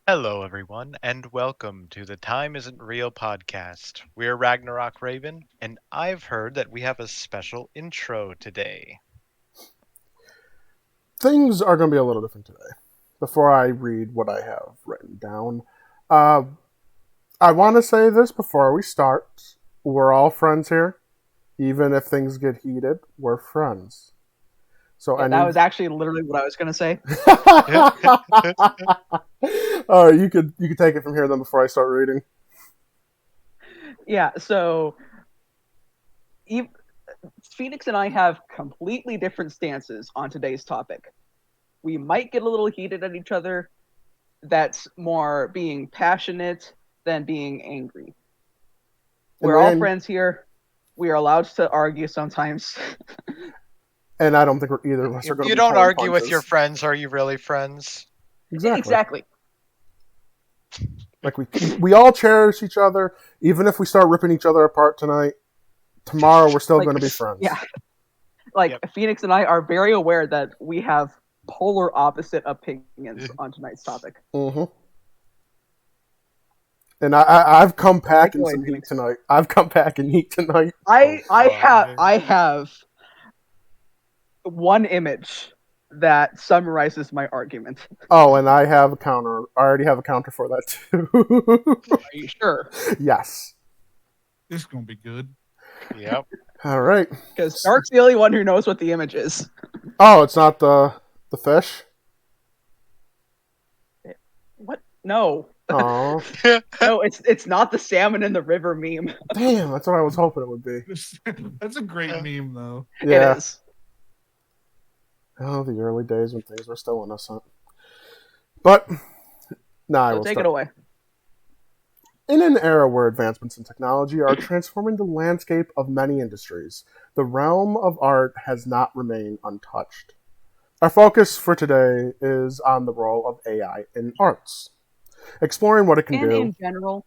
Hello, everyone, and welcome to the Time Isn't Real podcast. We're Ragnarok Raven, and I've heard that we have a special intro today. Things are going to be a little different today. Before I read what I have written down, uh, I want to say this before we start. We're all friends here. Even if things get heated, we're friends. So Yeah, any. that was actually literally what I was going to say. All right, you could take it from here then before I start reading. Yeah, so Phoenix and I have completely different stances on today's topic. We might get a little heated at each other. That's more being passionate than being angry. And We're all Rand, friends here. We are allowed to argue sometimes. and I don't think either of us are If going to you be don't pulling argue with your punches. friends, are you really friends? Exactly. Exactly. Like we all cherish each other, even if we start ripping each other apart tonight. Tomorrow we're still Like, going to be friends. yeah, like Yep. Phoenix and I are very aware that we have polar opposite opinions on tonight's topic. Mm-hmm. And I've come Take it packing away, some heat Phoenix. tonight. I've come packing heat tonight. I have one image that summarizes my argument. Oh, and I have a counter. I already have a counter for that too. Are you sure? Yes. This is gonna be good. Yep. All right. Because Dark's the only one who knows what the image is. Oh, it's not the fish. What? No. Oh, No, it's not the salmon in the river meme. damn! That's what I was hoping it would be. That's a great meme, though. Yeah. It is. Oh, the early days when things were still innocent. But now I So will take start. it away. In an era where advancements in technology are transforming the landscape of many industries, the realm of art has not remained untouched. Our focus for today is on the role of AI in arts, exploring what it can And do, in general,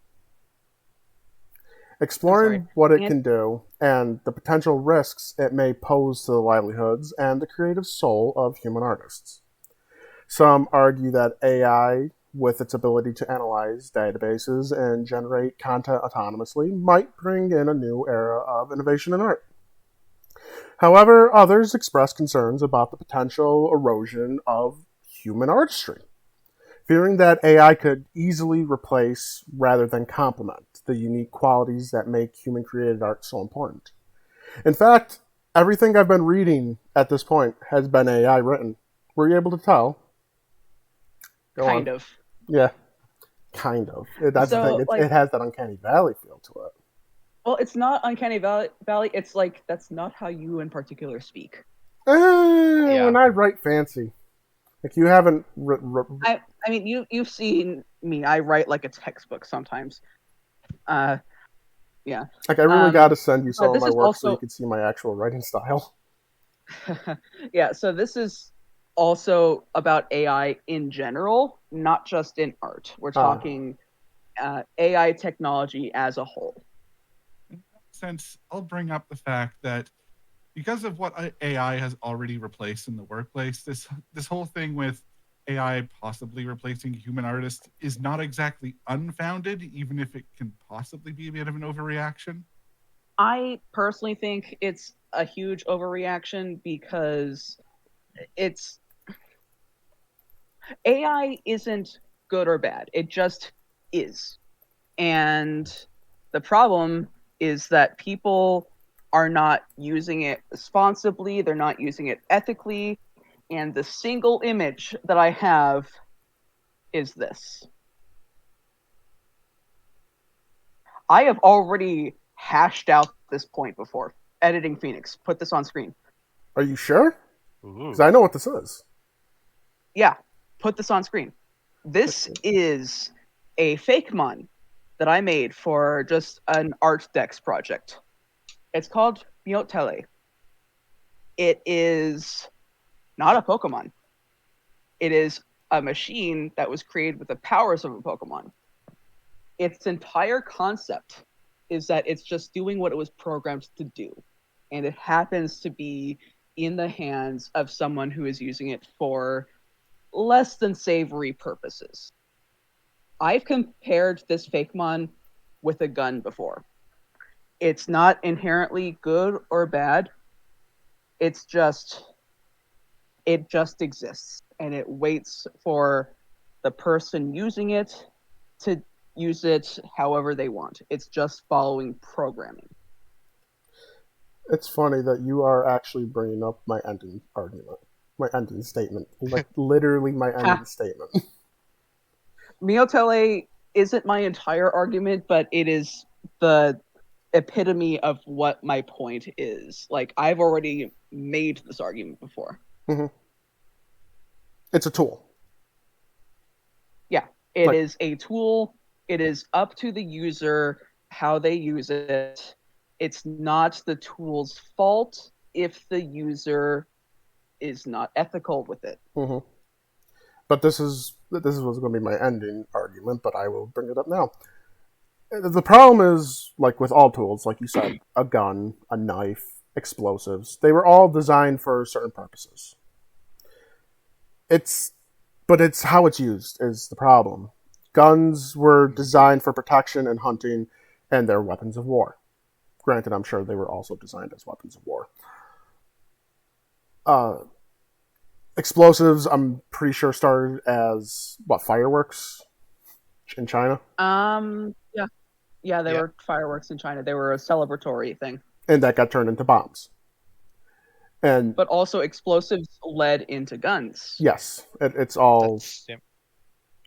exploring what it and can do, and the potential risks it may pose to the livelihoods and the creative soul of human artists. Some argue that AI, with its ability to analyze databases and generate content autonomously, might bring in a new era of innovation in art. However, others express concerns about the potential erosion of human artistry, fearing that AI could easily replace rather than complement the unique qualities that make human created art so important. In fact, everything I've been reading at this point has been AI written. Were you able to tell? Go on. kind of. Yeah, kind of. That's the thing. So, It has that uncanny valley feel to it. well, it's not Uncanny Valley. It's like, that's not how you in particular speak. Yeah. When I write fancy, like you haven't. I mean, you've seen me. I write like a textbook sometimes. Uh, yeah. Like I really got to send you some But of this my is work so you also can see my actual writing style. yeah. So this is also about AI in general, not just in art. We're Uh, talking AI technology as a whole. In that sense, I'll bring up the fact that because of what AI has already replaced in the workplace, this whole thing with AI possibly replacing human artists is not exactly unfounded, even if it can possibly be a bit of an overreaction. I personally think it's a huge overreaction because it's AI isn't good or bad. It just is. And the problem is that people are not using it responsibly, they're not using it ethically. And the single image that I have is this. I have already hashed out this point before. Editing Phoenix, put this on screen. are you sure? Because Ooh. I know what this is. Yeah, put this on screen. This is a fake mon that I made for just an art dex project. It's called Miotele. It is not a Pokemon. It is a machine that was created with the powers of a Pokemon. Its entire concept is that it's just doing what it was programmed to do. And it happens to be in the hands of someone who is using it for less than savory purposes. I've compared this fake mon with a gun before. It's not inherently good or bad. It's just it just exists and it waits for the person using it to use it however they want. It's just following programming. It's funny that you are actually bringing up my ending argument, my ending statement, like literally my ending statement. Miotele isn't my entire argument, but it is the epitome of what my point is. Like, I've already made this argument before. Mm-hmm. It's a tool. Yeah, it is a tool. It is up to the user how they use it. It's not the tool's fault if the user is not ethical with it. Mm-hmm. But this is what's going to be my ending argument, but I will bring it up now. The problem is, like with all tools, like you said, a gun, a knife, explosives, they were all designed for certain purposes. But it's how it's used is the problem. Guns were designed for protection and hunting, and they're weapons of war. Granted, I'm sure they were also designed as weapons of war. Explosives, I'm pretty sure started as fireworks in China. Yeah, they were fireworks in China. They were a celebratory thing, and that got turned into bombs. But also explosives led into guns. Yes, it's all.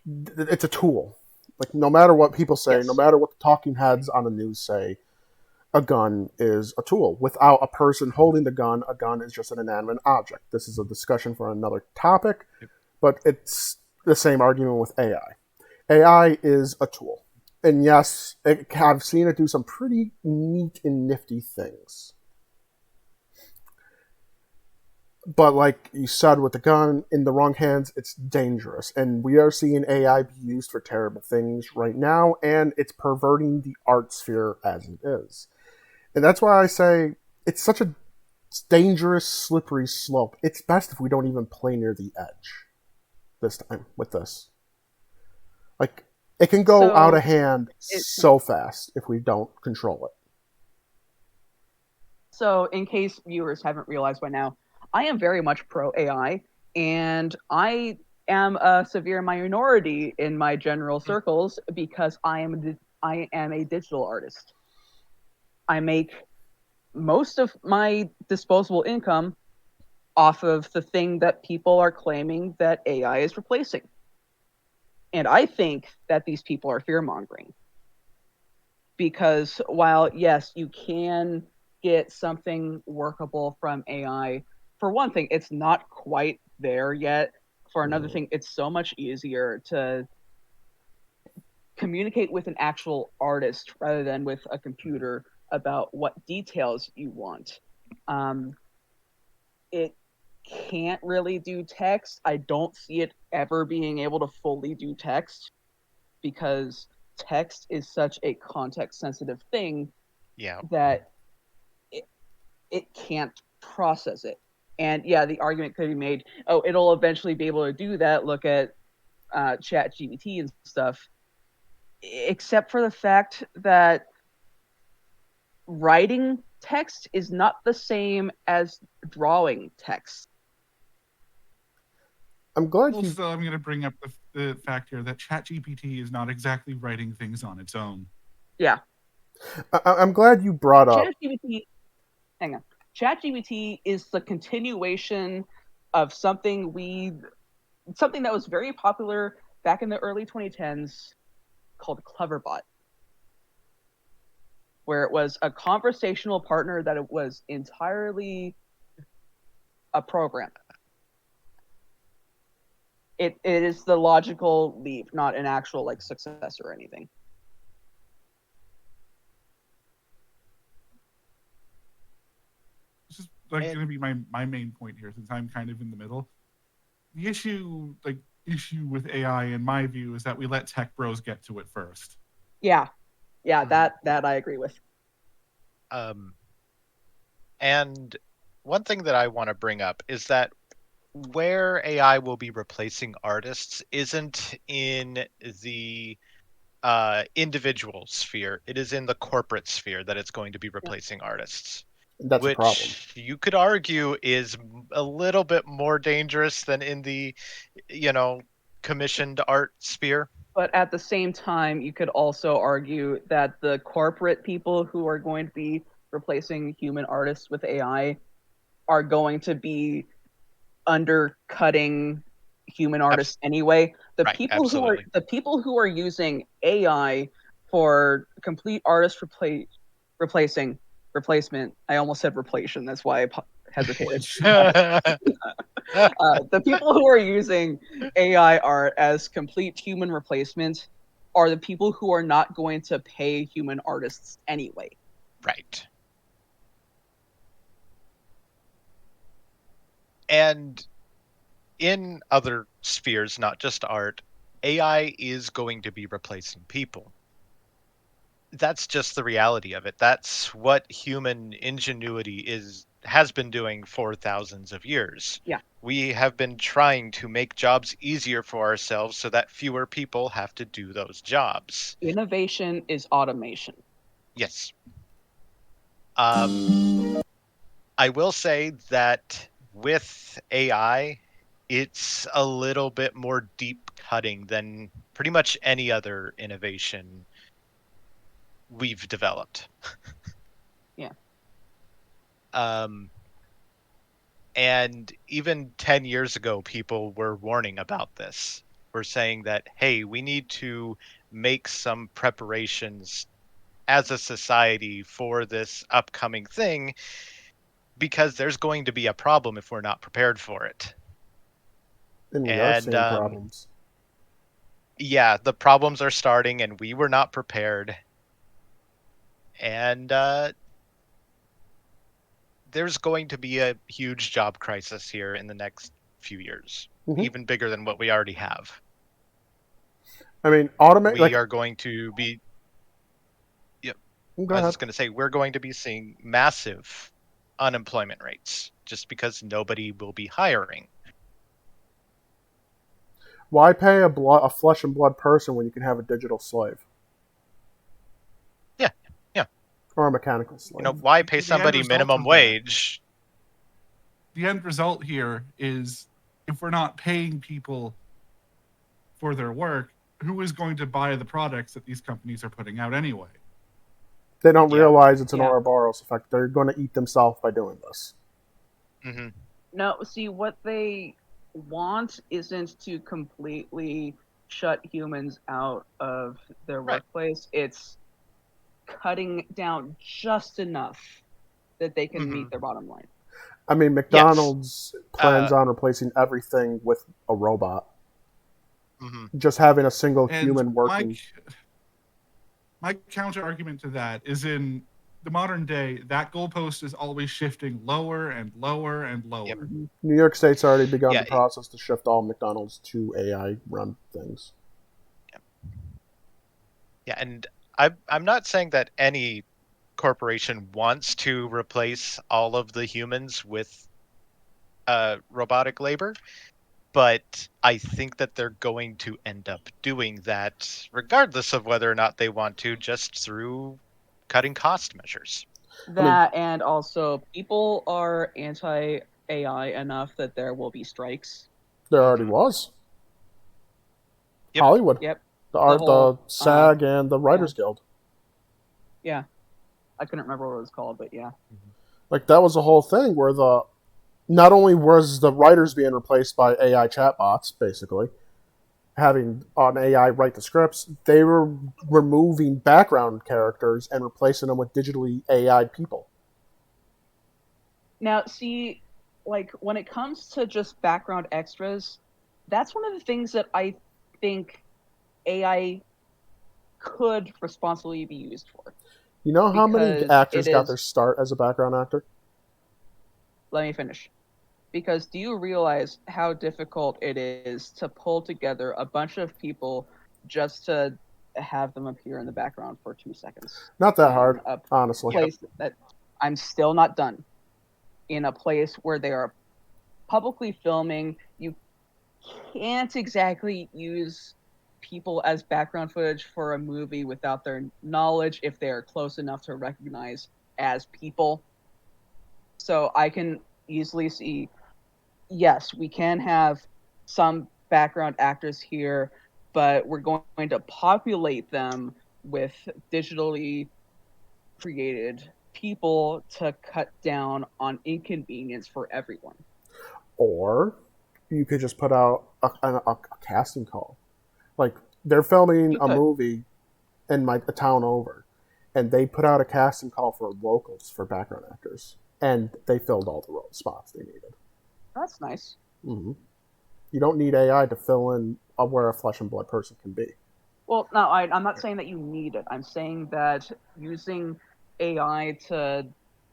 It's a tool. Like no matter what people say, no matter what the talking heads on the news say, a gun is a tool. Without a person holding the gun, a gun is just an inanimate object. This is a discussion for another topic, but it's the same argument with AI. AI is a tool. And yes, I've seen it do some pretty neat and nifty things. But like you said, with the gun in the wrong hands, it's dangerous. And we are seeing AI be used for terrible things right now, and it's perverting the art sphere as it is. And that's why I say it's such a dangerous, slippery slope. It's best if we don't even play near the edge this time with this. Like, it can go out of hand so fast if we don't control it. So, in case viewers haven't realized by now, I am very much pro AI, and I am a severe minority in my general circles because I am a digital artist. I make most of my disposable income off of the thing that people are claiming that AI is replacing. And I think that these people are fear-mongering. Because while, yes, you can get something workable from AI, for one thing, it's not quite there yet. For another thing, it's so much easier to communicate with an actual artist rather than with a computer about what details you want. It can't really do text. I don't see it ever being able to fully do text because text is such a context sensitive thing that it can't process it. And yeah, the argument could be made, oh, it'll eventually be able to do that. Look at ChatGPT and stuff. Except for the fact that writing text is not the same as drawing text. I'm glad also, I'm going to bring up the fact here that ChatGPT is not exactly writing things on its own. Yeah. I'm glad you brought up. Hang on. ChatGPT is the continuation of something that was very popular back in the early 2010s called Cleverbot, where it was a conversational partner that it was entirely a program. It is the logical leap, not an actual success or anything. This is going to be my main point here, since I'm kind of in the middle. The issue with AI, in my view, is that we let tech bros get to it first. Yeah, that I agree with. And one thing that I want to bring up is that where AI will be replacing artists isn't in the individual sphere. It is in the corporate sphere that it's going to be replacing artists, That's a problem. which you could argue is a little bit more dangerous than in the, you know, commissioned art sphere. But at the same time, you could also argue that the corporate people who are going to be replacing human artists with AI are going to be undercutting human artists anyway. Right, absolutely. The people who are using AI for complete artist replacement. I almost said replacement. That's why I hesitated. The people who are using AI art as complete human replacement are the people who are not going to pay human artists anyway. Right. And in other spheres, not just art, AI is going to be replacing people. That's just the reality of it. That's what human ingenuity has been doing for thousands of years. Yeah. We have been trying to make jobs easier for ourselves so that fewer people have to do those jobs. Innovation is automation. Yes. I will say that with AI, it's a little bit more deep cutting than pretty much any other innovation we've developed. Yeah. And even 10 years ago, people were warning about this. We're saying that, hey, we need to make some preparations as a society for this upcoming thing because there's going to be a problem if we're not prepared for it. And we are And seeing problems. yeah, the problems are starting, and we were not prepared. And there's going to be a huge job crisis here in the next few years, even bigger than what we already have. I mean, We are going to be. Yep. Go I was ahead. just going to say we're going to be seeing massive unemployment rates just because nobody will be hiring. Why pay a flesh and blood person when you can have a digital slave? Yeah, yeah. Or a mechanical slave. Why pay somebody minimum wage? The end result here is if we're not paying people for their work, who is going to buy the products that these companies are putting out anyway? They don't realize it's an Ouroboros effect. They're going to eat themselves by doing this. Mm-hmm. No, see, what they want isn't to completely shut humans out of their workplace. It's cutting down just enough that they can meet their bottom line. I mean, McDonald's plans on replacing everything with a robot. Mm-hmm. Just having a single human working. My counter argument to that is in the modern day, that goalpost is always shifting lower and lower and lower. Yep. New York State's already begun the process to shift all McDonald's to AI-run things. Yeah, and I'm not saying that any corporation wants to replace all of the humans with robotic labor, but I think that they're going to end up doing that regardless of whether or not they want to, just through cutting cost measures. And also people are anti-AI enough that there will be strikes. There already was. Yep. Hollywood. Yep. The SAG and the Writers Guild. Yeah. I couldn't remember what it was called, but yeah. Like, that was the whole thing where not only was the writers being replaced by AI chatbots, basically, having an AI write the scripts, they were removing background characters and replacing them with digitally AI people. Now, see, like, when it comes to just background extras, that's one of the things that I think AI could responsibly be used for. You know how many actors got their start as a background actor? Let me finish. Because do you realize how difficult it is to pull together a bunch of people just to have them appear in the background for 2 seconds? Not that hard, honestly. Place that I'm still not done. In a place where they are publicly filming, you can't exactly use people as background footage for a movie without their knowledge if they are close enough to recognize as people. So I can easily see, yes, we can have some background actors here, but we're going to populate them with digitally created people to cut down on inconvenience for everyone. Or you could just put out a casting call. Like they're filming You a could. movie in a town over, and they put out a casting call for locals for background actors, and they filled all the spots they needed. That's nice. Mm-hmm. You don't need AI to fill in where a flesh and blood person can be. Well, no, I'm not saying that you need it. I'm saying that using AI to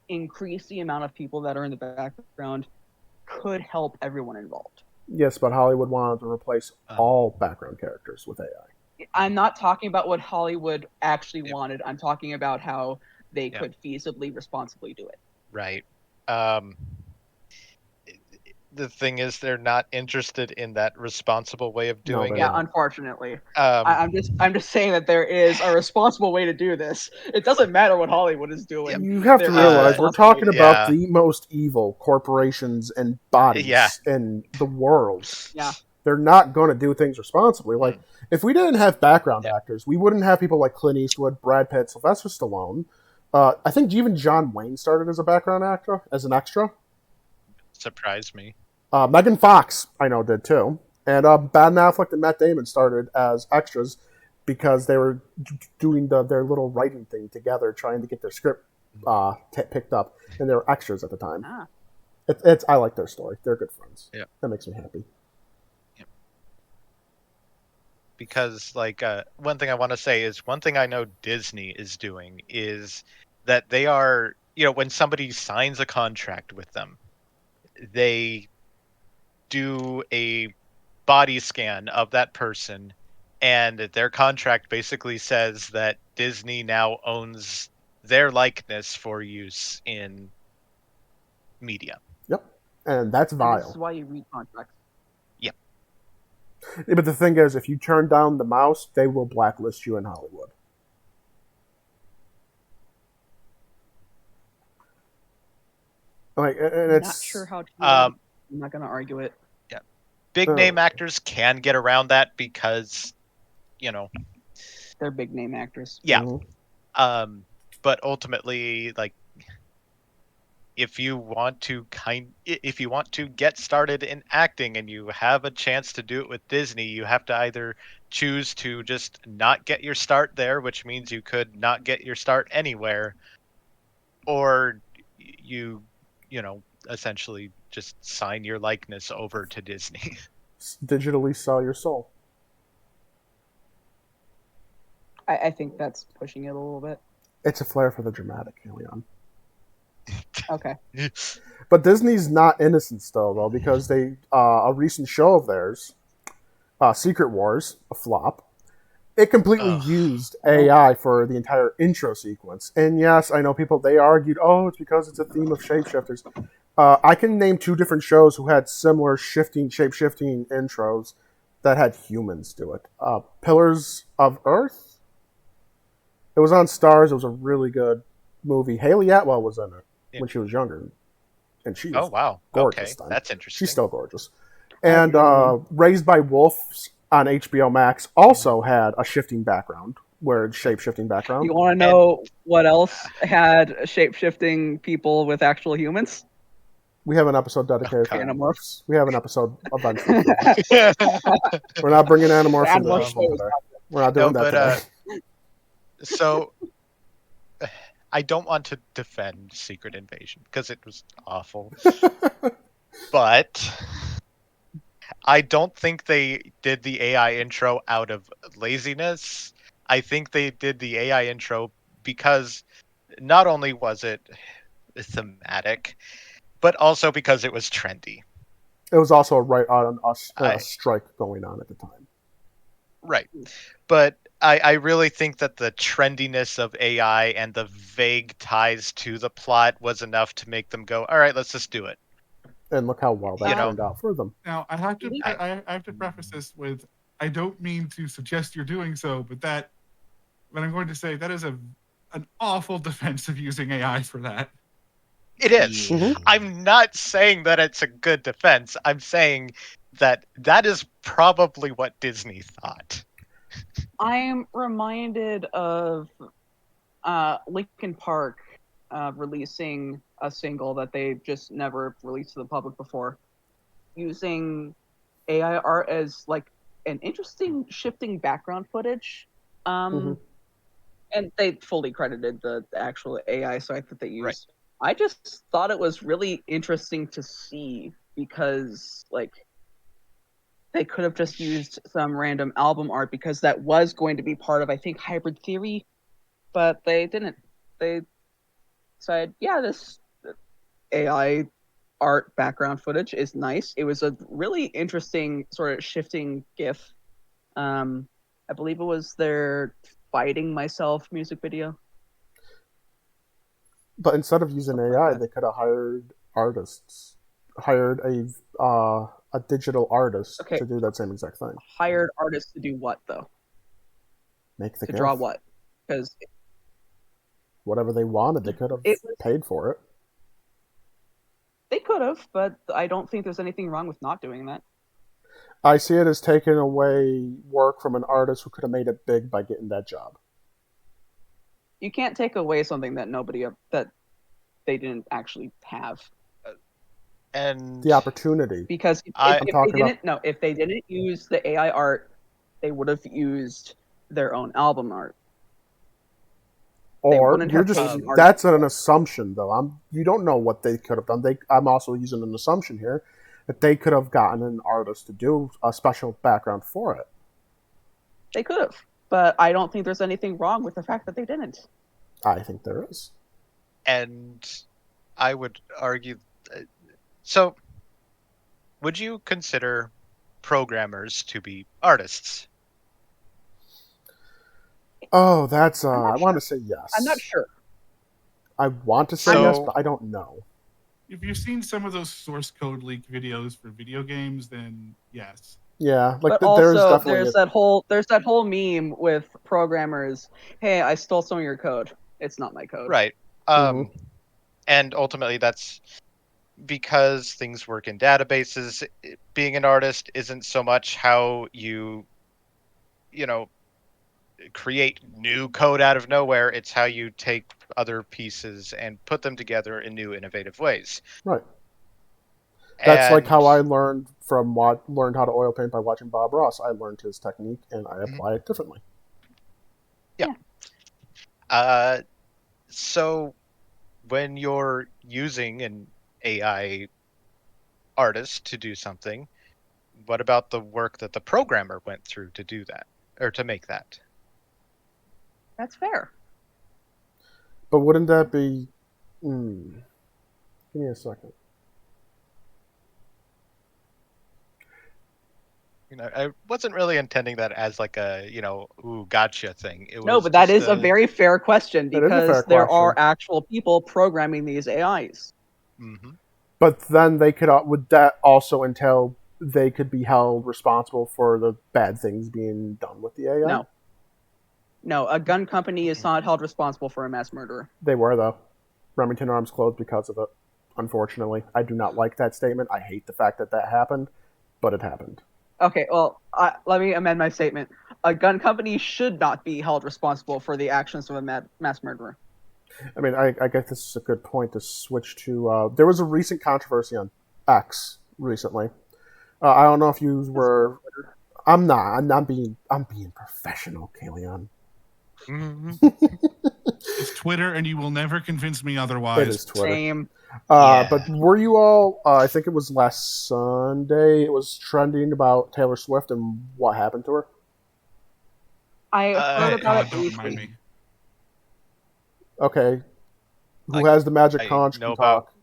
increase the amount of people that are in the background could help everyone involved. Yes, but Hollywood wanted to replace all background characters with AI. I'm not talking about what Hollywood actually Yep. wanted. I'm talking about how they Yep. could feasibly, responsibly do it. Right. The thing is, they're not interested in that responsible way of doing they're it. Yeah, unfortunately. Um, I'm just saying that there is a responsible way to do this. It doesn't matter what Hollywood is doing. You have to There is a realize we're responsible way talking to do it. about Yeah. the most evil corporations and bodies Yeah. in the world. Yeah. They're not going to do things responsibly. Like, if we didn't have background Yeah. actors, we wouldn't have people like Clint Eastwood, Brad Pitt, Sylvester Stallone. I think even John Wayne started as a background actor, as an extra. Surprised me. Megan Fox, I know, did too. And Ben Affleck and Matt Damon started as extras because they were doing their little writing thing together, trying to get their script picked up, and they were extras at the time. Ah. I like their story. They're good friends. Yeah. That makes me happy. Because, like, one thing I want to say is one thing I know Disney is doing is that they are, when somebody signs a contract with them, they do a body scan of that person, and their contract basically says that Disney now owns their likeness for use in media. Yep. And that's vile. And this is why you read contracts. Yep. Yeah, but the thing is, if you turn down the mouse, they will blacklist you in Hollywood. Like, and it's not sure how to. Um, I'm not going to argue it. Big name actors can get around that because, They're big name actors. yeah. Mhm. But ultimately, like, if you want to get started in acting and you have a chance to do it with Disney, you have to either choose to just not get your start there, which means you could not get your start anywhere, or you essentially just sign your likeness over to Disney. Digitally sell your soul. I think that's pushing it a little bit. It's a flair for the dramatic, Leon. Okay. But Disney's not innocent still, though, because they a recent show of theirs, Secret Wars, a flop. It completely used AI for the entire intro sequence. And yes, I know they argued, it's because it's a theme of shapeshifters. I can name 2 different shows who had similar shape-shifting intros that had humans do it. Pillars of Earth? It was on Stars. It was a really good movie. Haley Atwell was in it when she was younger. And she was gorgeous then. That's interesting. She's still gorgeous. And Raised by Wolves on HBO Max also had a shifting background, shape-shifting background. You want to know what else had shape-shifting people with actual humans? We have an episode dedicated to Animorphs. We have an episode eventually. We're not bringing Animorphs into this one today. We're not doing that today. So, I don't want to defend Secret Invasion because it was awful. But I don't think they did the AI intro out of laziness. I think they did the AI intro because not only was it thematic, but also because it was trendy. It was also a strike going on at the time. Right. But I really think that the trendiness of AI and the vague ties to the plot was enough to make them go, all right, let's just do it. And look how well that You know. turned out for them. Now I have to preface this with, I don't mean to suggest you're doing so, but I'm going to say that is an awful defense of using AI for that. It is. Mhm. I'm not saying that it's a good defense. I'm saying that is probably what Disney thought. I'm reminded of Linkin Park releasing a single that they just never released to the public before, using AI art as like an interesting shifting background footage. Mhm. And they fully credited the actual AI site that they used. Right. I just thought it was really interesting to see because, like, they could have just used some random album art because that was going to be part of, I think, Hybrid Theory, but they didn't. They said, yeah, this AI art background footage is nice. It was a really interesting sort of shifting GIF. I believe it was their Fighting Myself music video. But instead of using Stuff like AI, that. they could have hired artists, hired a digital artist Okay. to do that same exact thing. Hired artists to do what, though? Make the To GIF. draw what? Because Whatever they wanted, they could have it was, paid for it. they could have, but I don't think there's anything wrong with not doing that. I see it as taking away work from an artist who could have made it big by getting that job. You can't take away something that that they didn't actually have. And The opportunity. Because I'm if they didn't use the AI art, they would have used their own album art. Or wouldn't you're have just paid an artist. that's an assumption though. You don't know what they could have done. I'm also using an assumption here that they could have gotten an artist to do a special background for it. They could have, but I don't think there's anything wrong with the fact that they didn't. I think there is. And I would argue. So, would you consider programmers to be artists? Oh, that's I'm not I want sure. to say yes. I'm not sure. I want to say yes, but I don't know. If you've seen some of those source code leak videos for video games, then yes. Yeah, like But also, there's that whole meme with programmers. Hey, I stole some of your code. It's not my code. Right. Mhm. And ultimately, that's because things work in databases. Being an artist isn't so much how you create new code out of nowhere. It's how you take other pieces and put them together in new, innovative ways. Right. That's like And how I learned how to oil paint by watching Bob Ross. I learned his technique and I apply it differently. So when you're using an AI artist to do something, what about the work that the programmer went through to do that or to make that? That's fair. But wouldn't that be? Give me a second. I wasn't really intending that as like a ooh, gotcha thing. It was No, but that just is a very fair question That is a because fair there question. are actual people programming these AIs. Mhm. But then would that also entail they could be held responsible for the bad things being done with the AI? No, a gun company is not held responsible for a mass murderer. They were though. Remington Arms closed because of it. Unfortunately, I do not like that statement. I hate the fact that happened, but it happened. Okay, well, let me amend my statement. A gun company should not be held responsible for the actions of a mass murderer. I mean, I guess this is a good point to switch to. There was a recent controversy on X recently. I don't know if you were. I'm not. I'm being professional, Kalian. It's Twitter, and you will never convince me otherwise. It is Twitter. Same. But were you all? I think it was last Sunday. It was trending about Taylor Swift and what happened to her. I heard about it Don't briefly. remind me. Okay, who has the magic I conch know can talk?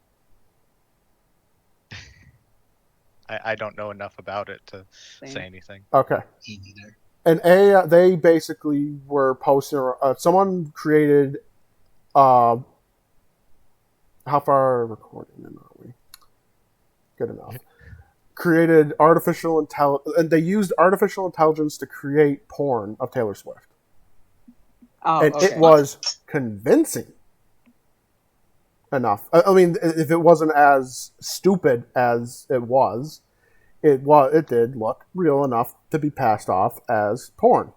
I don't know enough about it to Same. say anything. Okay. Either. And they basically were posting. Someone created. How far recording are we? Good enough. Created artificial intelligence, and they used artificial intelligence to create porn of Taylor Swift. Oh, And okay. it was convincing enough. I mean, if it wasn't as stupid as it did look real enough to be passed off as porn.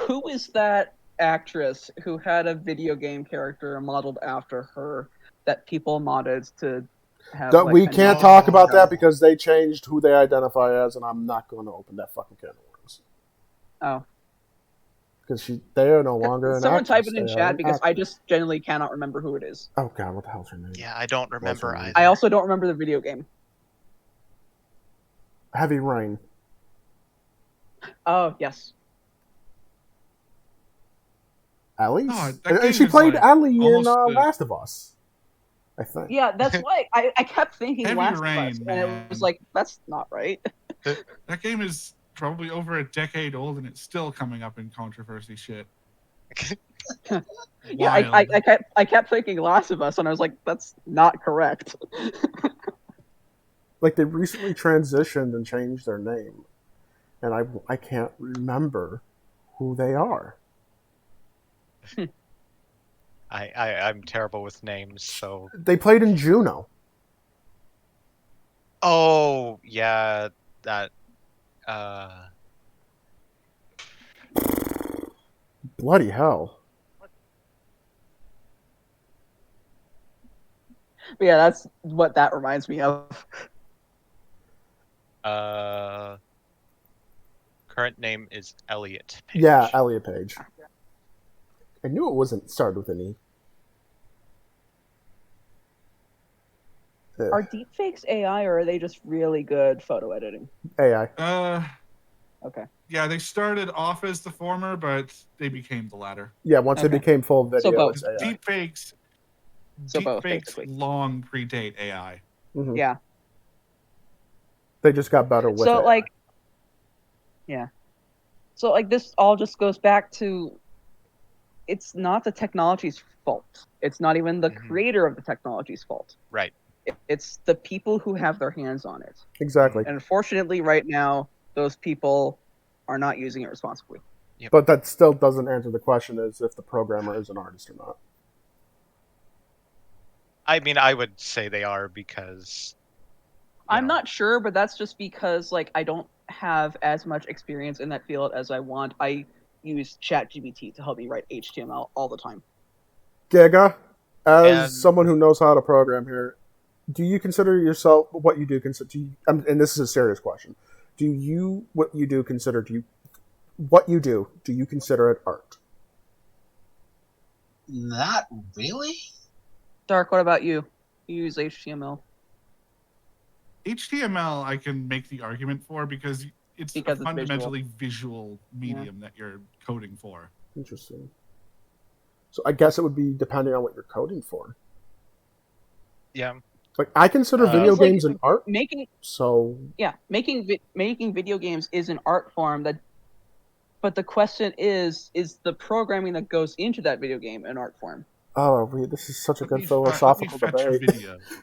Who is that actress who had a video game character modeled after her that people modded to have? We a can't name? talk about that because they changed who they identify as, and I'm not going to open that fucking can of worms. Oh, because they are no longer an someone actress. type it in They are chat an because I actor. just genuinely cannot remember who it is. Oh god, what the hell's her name? Yeah, I don't remember her name? either. I also don't remember the video game. Heavy Rain. Oh yes. Ellie? Oh, that And she game is played like Ellie in almost Last of Us, I think. Yeah, that's why I kept thinking Heavy Last Rain, of Us, and man. it was like, that's not right. That game is probably over a decade old and it's still coming up in controversy shit. Yeah, Wild. I kept thinking Last of Us, and I was like, that's not correct. Like, they recently transitioned and changed their name, and I can't remember who they are. I'm terrible with names, so. They played in Juno. Oh yeah, that. Bloody hell. But yeah, that's what that reminds me of. Current name is Elliot Page. Yeah, Elliot Page. I knew it wasn't started with an E. Are deepfakes AI, or are they just really good photo editing? AI. Okay. Yeah, they started off as the former, but they became the latter. Yeah, once it became full video, both. it's AI. Deepfakes both, basically. long predate AI. Mm-hmm. Yeah. They just got better with So, AI. yeah. So, this all just goes back to, it's not the technology's fault. It's not even the creator of the technology's fault. Right. It's the people who have their hands on it. Exactly. And unfortunately, right now, those people are not using it responsibly. Yep. But that still doesn't answer the question as if the programmer is an artist or not. I mean, I would say they are because. I'm not sure, but that's just because I don't have as much experience in that field as I want. I use ChatGPT to help me write HTML all the time. Giga, as someone who knows how to program here, do you consider yourself what you do? And this is a serious question. Do you consider it art? Not really. Dark, what about you? You use HTML. HTML, I can make the argument for because it's a fundamentally visual medium that you're coding for. Interesting. So I guess it would be depending on what you're coding for. Yeah. I consider video games an art. Making video games is an art form but the question is the programming that goes into that video game an art form? Oh, this is such a good philosophical debate.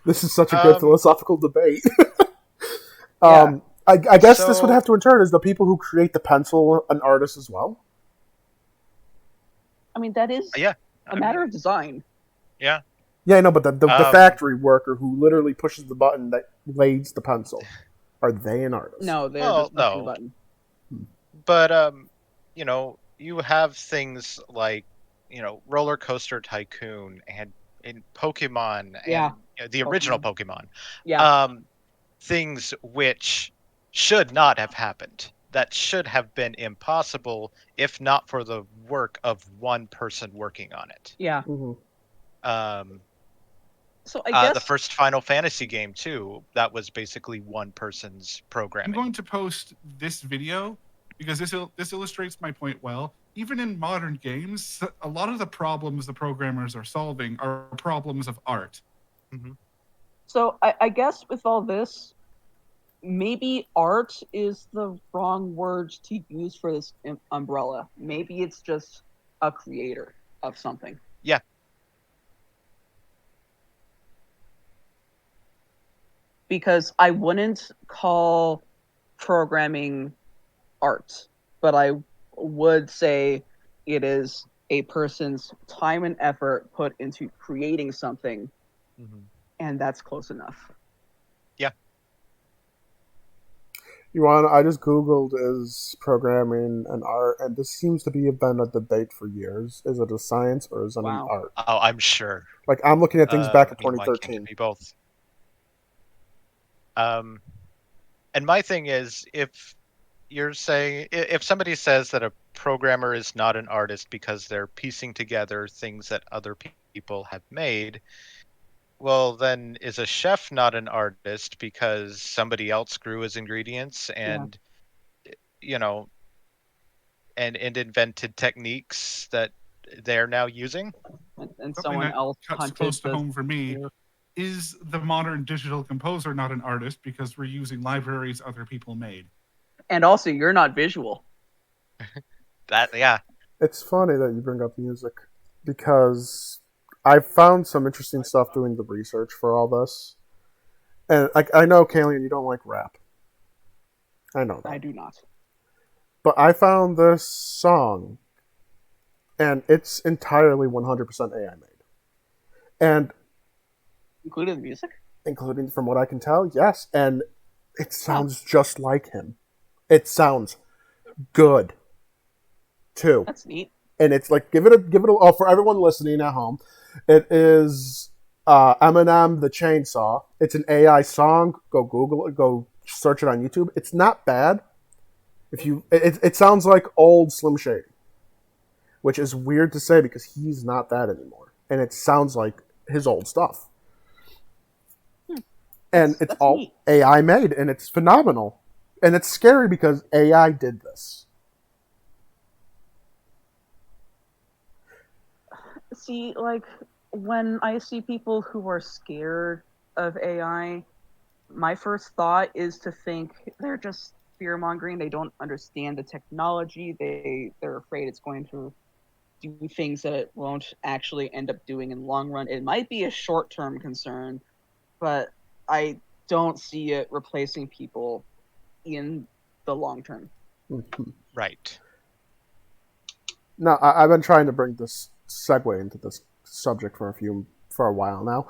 This is such a good philosophical debate. I guess this would have to return is the people who create the pencil an artist as well? I mean, that is a matter of design. Yeah. Yeah, I know, but the factory worker who literally pushes the button that lays the pencil, are they an artist? No, they're just pushing the button. But, you have things like, Roller Coaster Tycoon and in Pokemon and the original Pokemon. Yeah. Things which should not have happened. That should have been impossible if not for the work of one person working on it. Yeah. Mm-hmm. So I guess the first Final Fantasy game too, that was basically one person's programming. I'm going to post this video because this illustrates my point well. Even in modern games, a lot of the problems the programmers are solving are problems of art. Mm-hmm. So I guess with all this, maybe art is the wrong word to use for this umbrella. Maybe it's just a creator of something. Yeah. because I wouldn't call programming art, but I would say it is a person's time and effort put into creating something, and that's close enough. Yeah. You want? I just googled is programming an art, and this seems to be been a debate for years. Is it a science or is it an Wow. art? Oh, I'm sure. Like I'm looking at things back in I mean, why can't it 2013. be both? And my thing is, if you're saying, if somebody says that a programmer is not an artist because they're piecing together things that other people have made, well, then is a chef not an artist because somebody else grew his ingredients and, you know, and invented techniques that they're now using? And Something someone that else cuts hunted close to the home for me is the modern digital composer not an artist because we're using libraries other people made. and also you're not visual. That, yeah. It's funny that you bring up music because I found some interesting stuff doing the research for all this. And like I know, Kalian, you don't like rap. I know that. I do not. But I found this song, and it's entirely 100% AI made. And Including the music? including, from what I can tell, yes. And it sounds just like him. It sounds good, too. That's neat. And it's like give it a oh, for everyone listening at home, it is Eminem the Chainsaw. It's an AI song. Go Google it. Go search it on YouTube. It's not bad. If you, it sounds like old Slim Shady, which is weird to say because he's not that anymore, and it sounds like his old stuff. And it's That's all neat. AI made, and it's phenomenal, and it's scary because AI did this. See, like, when I see people who are scared of AI, my first thought is to think they're just fear mongering. They don't understand the technology. They're afraid it's going to do things that it won't actually end up doing in the long run. It might be a short term concern, but I don't see it replacing people in the long term. Mm-hmm. Right. Now, I've been trying to bring this segue into this subject for a while now.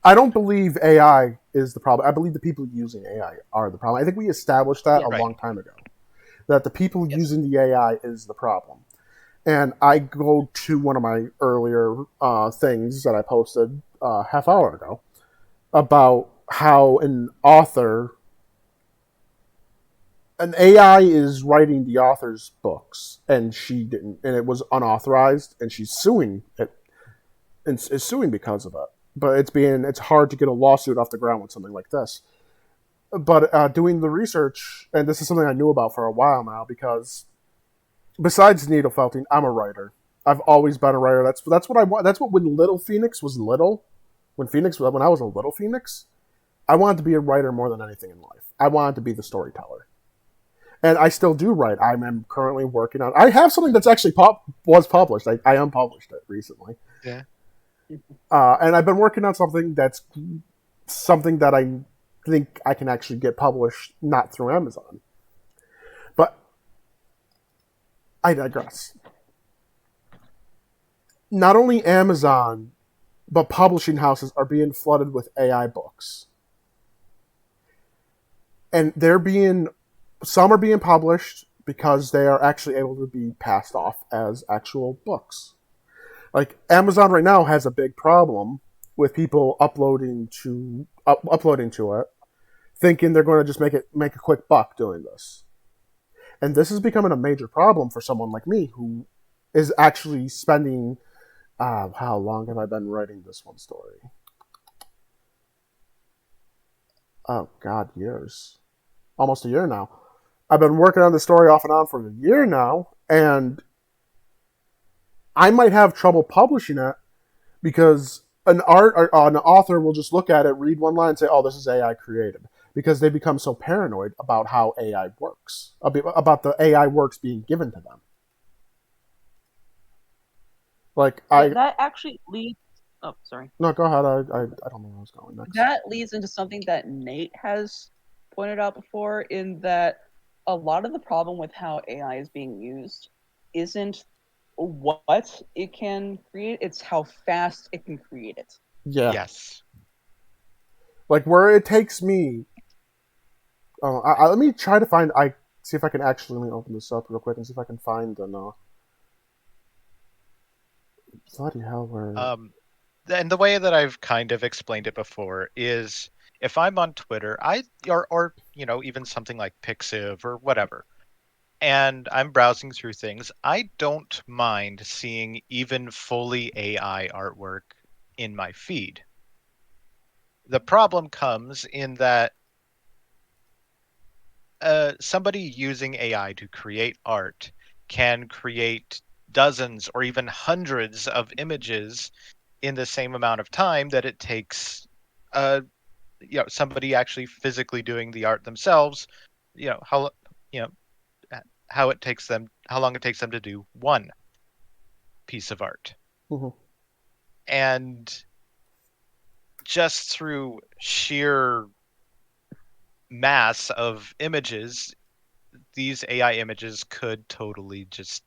I don't believe AI is the problem. I believe the people using AI are the problem. I think we established that a long time ago. That the people using the AI is the problem. And I go to one of my earlier things that I posted half hour ago about how an AI is writing the author's books, and she didn't, and it was unauthorized, and she's suing it, and is suing because of it. But it's hard to get a lawsuit off the ground with something like this. But doing the research, and this is something I knew about for a while now, because besides needle felting, I'm a writer. I've always been a writer. That's what I want. That's what when Little Phoenix was little, when I was a little Phoenix, I wanted to be a writer more than anything in life. I wanted to be the storyteller. And I still do write. I'm currently working on. I have something that's actually was published. I unpublished it recently. Yeah. And I've been working on something that I think I can actually get published, not through Amazon. But I digress. Not only Amazon, but publishing houses are being flooded with AI books. And some are being published because they are actually able to be passed off as actual books. Like Amazon right now has a big problem with people uploading to it, thinking they're going to just make a quick buck doing this. And this is becoming a major problem for someone like me who is actually spending. How long have I been writing this one story? Oh God, years, almost a year now. I've been working on the story off and on for a year now, and I might have trouble publishing it because an author will just look at it, read one line, and say, "Oh, this is AI created," because they become so paranoid about how AI works, about the AI works being given to them. Like that actually leads. Oh, sorry. No, go ahead. I don't know where I was going next. That leads into something that Nate has pointed out before, in that a lot of the problem with how AI is being used isn't what it can create, it's how fast it can create it. Yeah, Yes. like where it takes me. Let me try to find. I see if I can actually let me open this up real quick and see if I can find the. Bloody hell, where? And the way that I've kind of explained it before is if I'm on Twitter, or even something like Pixiv or whatever, and I'm browsing through things, I don't mind seeing even fully AI artwork in my feed. The problem comes in that somebody using AI to create art can create dozens or even hundreds of images in the same amount of time that it takes somebody actually physically doing the art themselves, how you know how long it takes them to do one piece of art. Mhm. And just through sheer mass of images, these AI images could totally just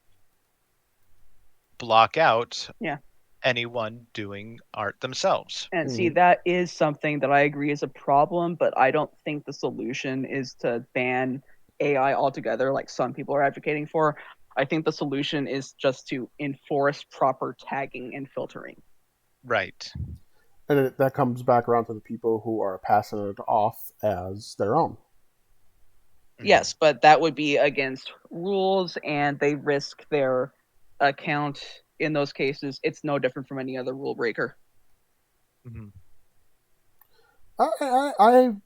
block out Yeah. anyone doing art themselves. And see, Mhm. that is something that I agree is a problem, but I don't think the solution is to ban AI altogether, like some people are advocating for. I think the solution is just to enforce proper tagging and filtering. Right. And that comes back around to the people who are passing it off as their own. Yes, but that would be against rules, and they risk their account in those cases. It's no different from any other rule breaker. Mm-hmm. I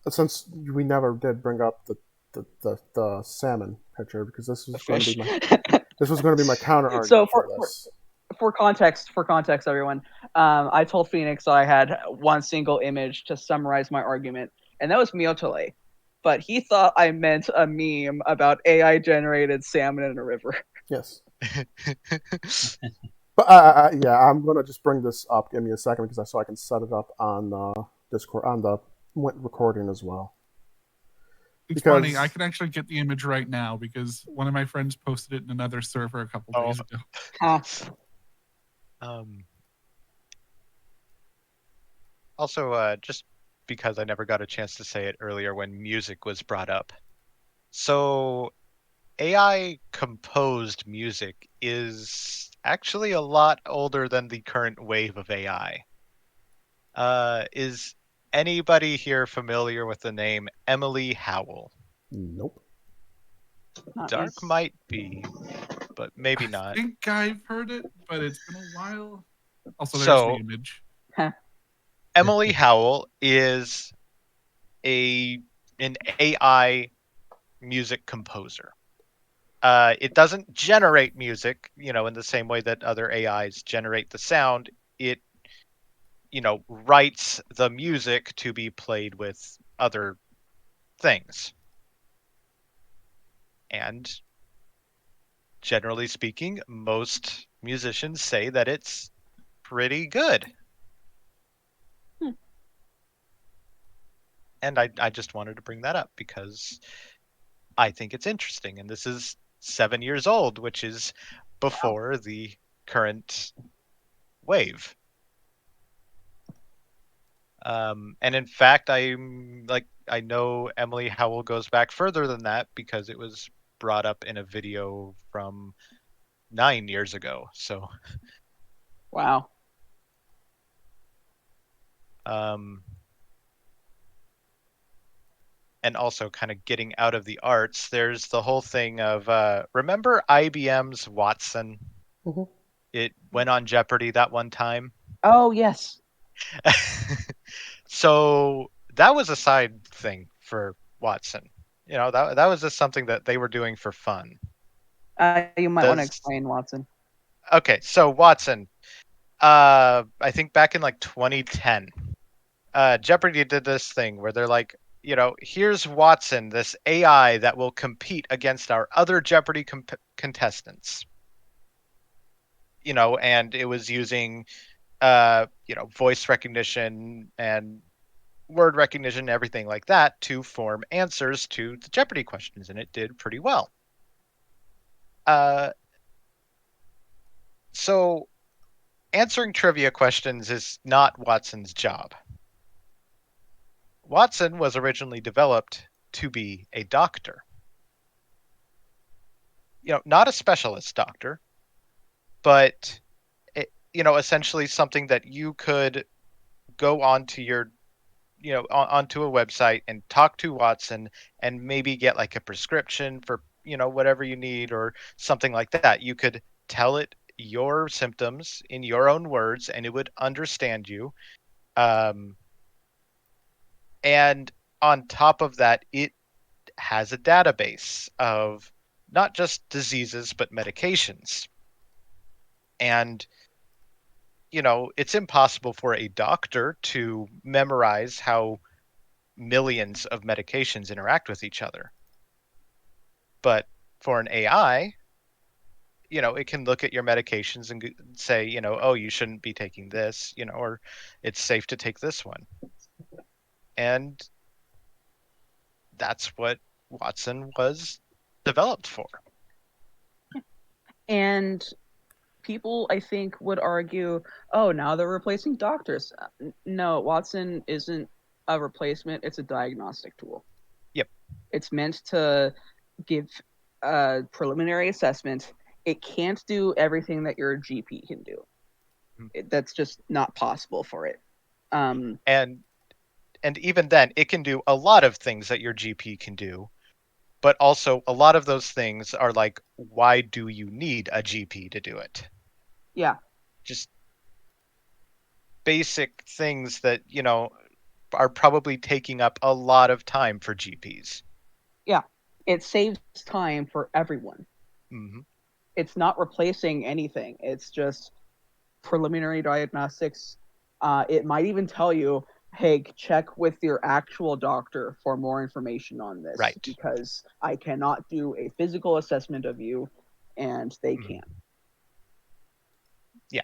since we never did bring up the salmon picture because this The was going to be fish. my counter So argument for for this. for context, everyone, I told Phoenix I had one single image to summarize my argument, and that was Miotole. But he thought I meant a meme about AI generated salmon in a river. Yes, but yeah, I'm gonna just bring this up. Give me a second because so I can set it up on Discord on the recording as well. It's funny. I Because can actually get the image right now because one of my friends posted it in another server a couple Oh. days ago. Huh. Um, Also, just because I never got a chance to say it earlier when music was brought up. So, AI composed music is actually a lot older than the current wave of AI. Is anybody here familiar with the name Emily Howell? nope. Not me. Dark might be, but maybe I not. think I've heard it, but it's been a while. Also, there's the So, image. Huh. Emily Howell is a an AI music composer. It doesn't generate music, in the same way that other AIs generate the sound. It, writes the music to be played with other things. And generally speaking, most musicians say that it's pretty good. Hmm. And I just wanted to bring that up because I think it's interesting. And this is 7 years old, which is before the current wave. And in fact, I know Emily Howell goes back further than that because it was brought up in a video from 9 years ago. So, Wow. um, and also kind of getting out of the arts, there's the whole thing of remember IBM's Watson? Hmm. It went on Jeopardy that one time. Oh yes. So that was a side thing for Watson. That was just something that they were doing for fun. You might want to Does explain, Watson. Okay, so Watson, I think back in like 2010, Jeopardy did this thing where they're like, here's Watson, this AI that will compete against our other Jeopardy contestants. And it was using voice recognition and word recognition, everything like that, to form answers to the Jeopardy questions, and it did pretty well. So answering trivia questions is not Watson's job. Watson was originally developed to be a doctor. Not a specialist doctor, but essentially something that you could go onto onto a website and talk to Watson and maybe get like a prescription for whatever you need or something like that. You could tell it your symptoms in your own words and it would understand you. And on top of that, it has a database of not just diseases but medications. And it's impossible for a doctor to memorize how millions of medications interact with each other. But for an AI, it can look at your medications and say, oh, you shouldn't be taking this, or it's safe to take this one. And that's what Watson was developed for. And people, I think, would argue, oh, now they're replacing doctors. No, Watson isn't a replacement. It's a diagnostic tool. Yep. It's meant to give a preliminary assessment. It can't do everything that your GP can do. That's just not possible for it. And even then, it can do a lot of things that your GP can do. But also, a lot of those things are like, why do you need a GP to do it? Yeah. Just basic things that, are probably taking up a lot of time for GPs. Yeah. It saves time for everyone. Mm-hmm. It's not replacing anything. It's just preliminary diagnostics. It might even tell you, hey, check with your actual doctor for more information on this. Right. Because I cannot do a physical assessment of you, and they can. Yeah.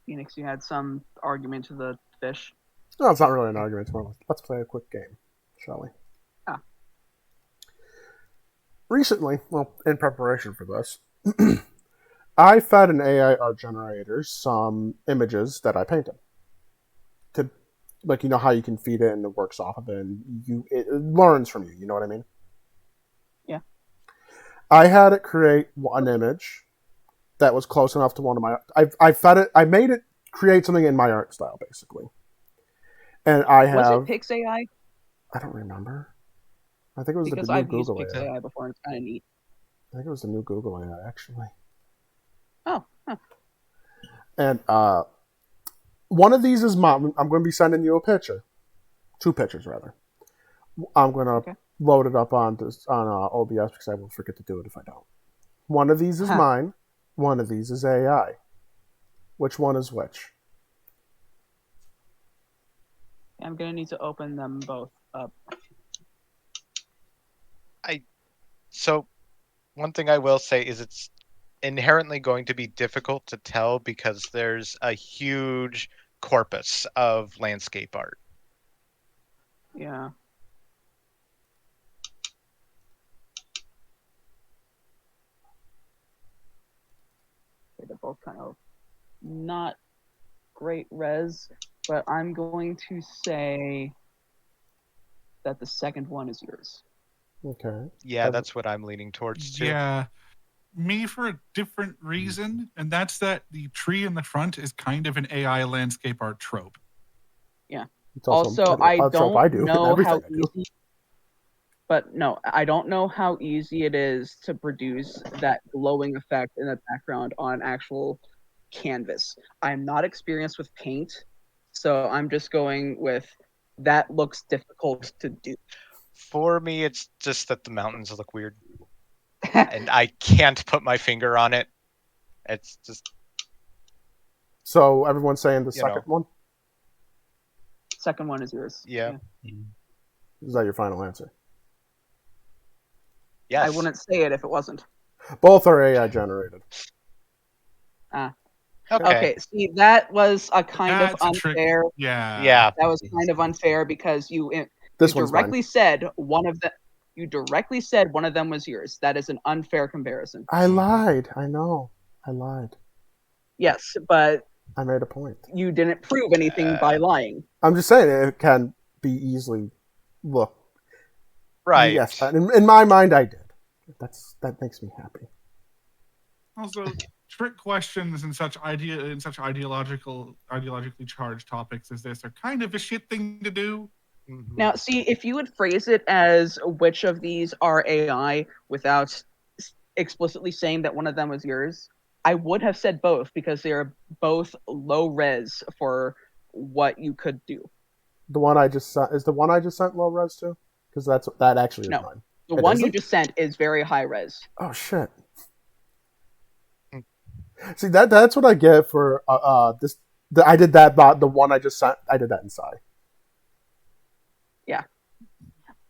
Phoenix, you had some argument to the fish. No, it's not really an argument. It's more like, let's play a quick game, shall we? Ah. Recently, well, in preparation for this, I fed an AI art generator some images that I painted. To, like, how you can feed it and it works off of it, and it learns from you. You know what I mean? Yeah. I had it create an image that was close enough to one of my. I fed it. I made it create something in my art style, basically. And I have. Was it PixAI? I don't remember. I think it was because the new I've Google used AI. PixAI before, and it's kind of neat. I think it was the new Google AI, actually. Oh. Huh. And one of these is mine. I'm going to be sending you a picture. 2 pictures, rather. I'm going to load it up on OBS because I will forget to do it if I don't. One of these is mine. One of these is AI. Which one is which? I'm going to need to open them both up. So one thing I will say is it's inherently going to be difficult to tell because there's a huge corpus of landscape art. Yeah. They're both kind of not great res, but I'm going to say that the second one is yours. Okay. Yeah, that's what I'm leaning towards too. Yeah. Me for a different reason, and that's that the tree in the front is kind of an AI landscape art trope. Yeah. It's Also, I don't know how easy. But no, I don't know how easy it is to produce that glowing effect in the background on actual canvas. I'm not experienced with paint, so I'm just going with that looks difficult to do. For me, it's just that the mountains look weird. And I can't put my finger on it. It's just... So everyone's saying the second one? Second one is yours. Yeah. Is that your final answer? Yes. I wouldn't say it if it wasn't. Both are AI generated. Okay, see, that was a kind of That's a trick. unfair. Yeah. Yeah. That was kind of unfair because you This one's directly said one of the. You directly said one of them was yours. That is an unfair comparison. I lied. I know. I lied. Yes, but I made a point. you didn't prove anything by lying. I'm just saying it can be easily look. Right. Yes, in my mind, I did. That makes me happy. Also, trick questions in such ideologically charged topics as this are kind of a shit thing to do. Mhm. Now, see, if you would phrase it as which of these are AI without explicitly saying that one of them was yours, I would have said both because they are both low res for what you could do. The one I just sent is the one I just sent low res to, because that actually is No. mine. The It one you isn't? just sent is very high res. Oh shit! See that's what I get for this. I did that, but the one I just sent, I did that in Psy. Yeah.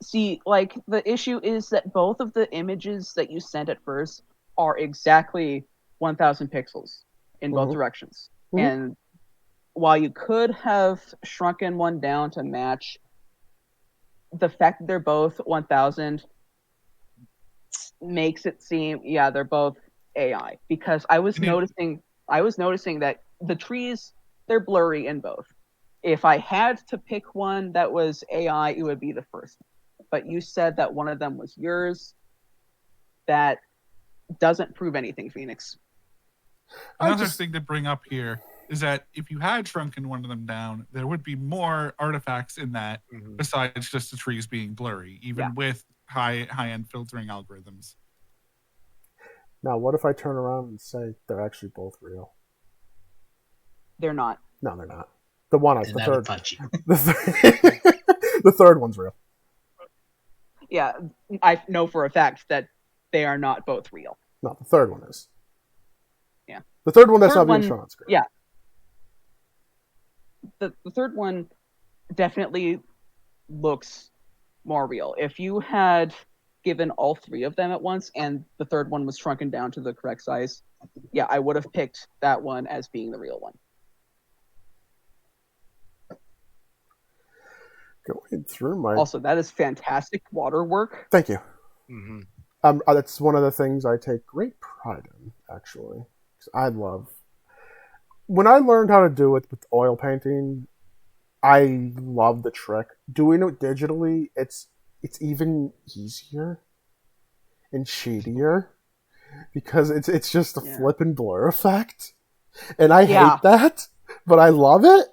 See, like, the issue is that both of the images that you sent at first are exactly 1000 pixels in both Mhm. directions. Mhm. And while you could have shrunken one down to match, the fact that they're both 1000 makes it seem, yeah, they're both AI. Because I was noticing that the trees, they're blurry in both. If I had to pick one that was AI, it would be the first. But you said that one of them was yours. That doesn't prove anything, Phoenix. Another thing to bring up here is that if you had shrunken one of them down, there would be more artifacts in that besides just the trees being blurry, even with high-end filtering algorithms. Now, what if I turn around and say they're actually both real? They're not. No, they're not. The one, the third, punch you. the third one's real. Yeah, I know for a fact that they are not both real. No, the third one is. Yeah. The third one that's not being shown on screen. Yeah. The third one definitely looks more real. If you had given all three of them at once and the third one was shrunken down to the correct size, yeah, I would have picked that one as being the real one. Going through my. Also, that is fantastic water work. Thank you. Mm-hmm. That's one of the things I take great pride in, actually. I love. When I learned how to do it with oil painting, I love the trick. Doing it digitally, it's even easier and shadier because it's just a flip and blur effect, and I hate that, but I love it.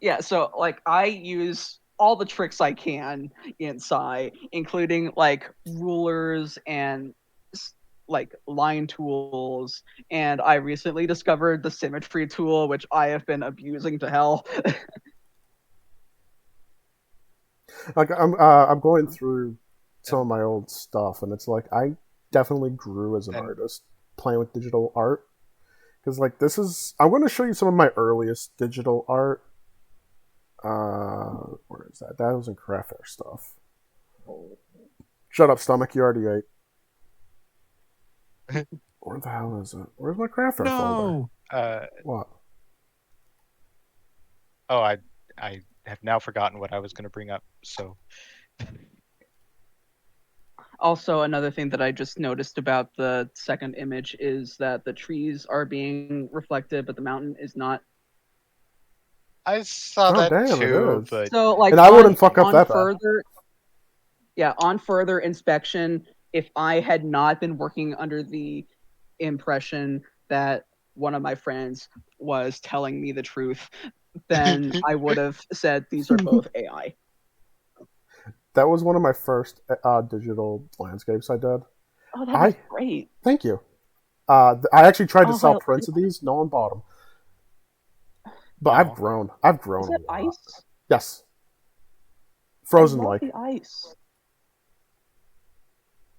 Yeah, so like I use all the tricks I can in Psy, including like rulers and like line tools, and I recently discovered the symmetry tool, which I have been abusing to hell. Like I'm going through some of my old stuff, and it's like I definitely grew as an artist playing with digital art, because like I'm going to show you some of my earliest digital art. Where is that? That was in Craft Fair stuff. Shut up, stomach. You already ate. Where the hell is it? Where's my Craft Fair folder? What? Oh, I have now forgotten what I was going to bring up. So. Also, another thing that I just noticed about the second image is that the trees are being reflected, but the mountain is not. I saw that too, but so like, and I wouldn't fuck up that bad. Yeah, on further inspection, if I had not been working under the impression that one of my friends was telling me the truth, then I would have said these are both AI. That was one of my first digital landscapes I did. Oh, that was great. Thank you. I actually tried to sell prints of these. No one bought them. But I've grown. Is that ice? Yes. Frozen I love like. the ice.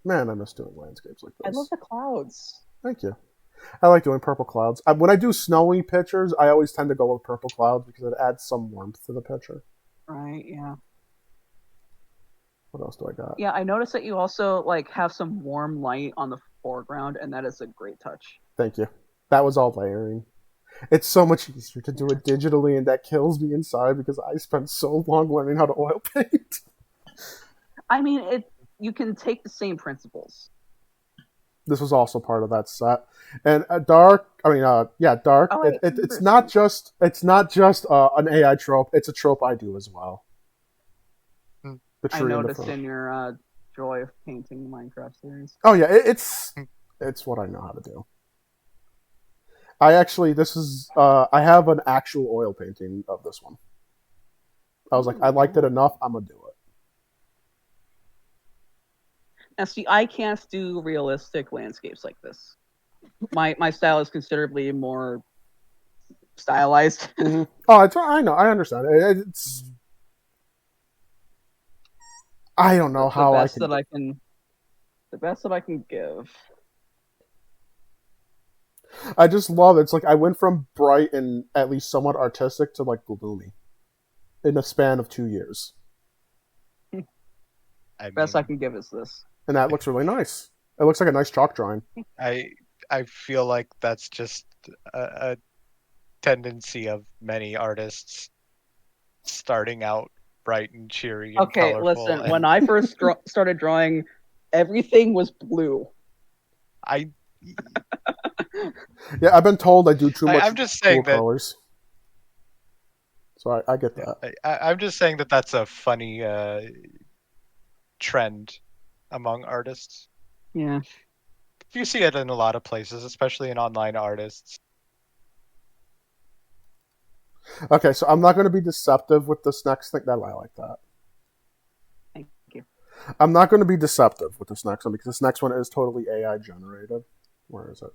Man, I miss doing landscapes like this. I love the clouds. Thank you. I like doing purple clouds. When I do snowy pictures, I always tend to go with purple clouds because it adds some warmth to the picture. Right, yeah. What else do I got? Yeah, I noticed that you also like have some warm light on the foreground, and that is a great touch. Thank you. That was all layering. It's so much easier to do it digitally, and that kills me inside because I spent so long learning how to oil paint. I mean, you can take the same principles. This was also part of that set, and dark. Dark. Oh, wait, It's not just an AI trope. It's a trope I do as well. Hmm. The I tree and the noticed fur. in your Joy of Painting Minecraft series. Oh yeah, it's what I know how to do. I have an actual oil painting of this one. I was like, I liked it enough. I'm gonna do it. Now, see, I can't do realistic landscapes like this. My style is considerably more stylized. Mm-hmm. Oh, I know. I understand. It's. I don't know how I can. The best that I can give. I just love it. It's like I went from bright and at least somewhat artistic to like gloomy in a span of 2 years. Best I can give is this. And that looks really nice. It looks like a nice chalk drawing. I feel like that's just a tendency of many artists starting out bright and cheery and Okay, colorful. listen. When I first started drawing, everything was blue. I Yeah, I've been told I do too much I'm just saying cool that colors. So I get that. I'm just saying that that's a funny trend among artists. Yeah. You see it in a lot of places, especially in online artists. Okay, so I'm not going to be deceptive with this next thing. I like that. Thank you. I'm not going to be deceptive with this next one because this next one is totally AI generated. Where is it?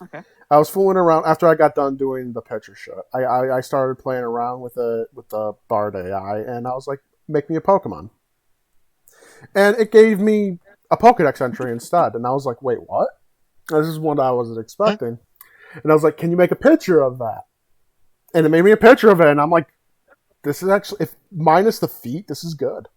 Okay. I was fooling around after I got done doing the picture shit. I started playing around with the Bard AI, and I was like, make me a Pokemon. And it gave me a Pokedex entry instead. And I was like, wait, what? This is one I wasn't expecting. And I was like, can you make a picture of that? And it made me a picture of it, and I'm like, this is actually, if minus the feet, this is good.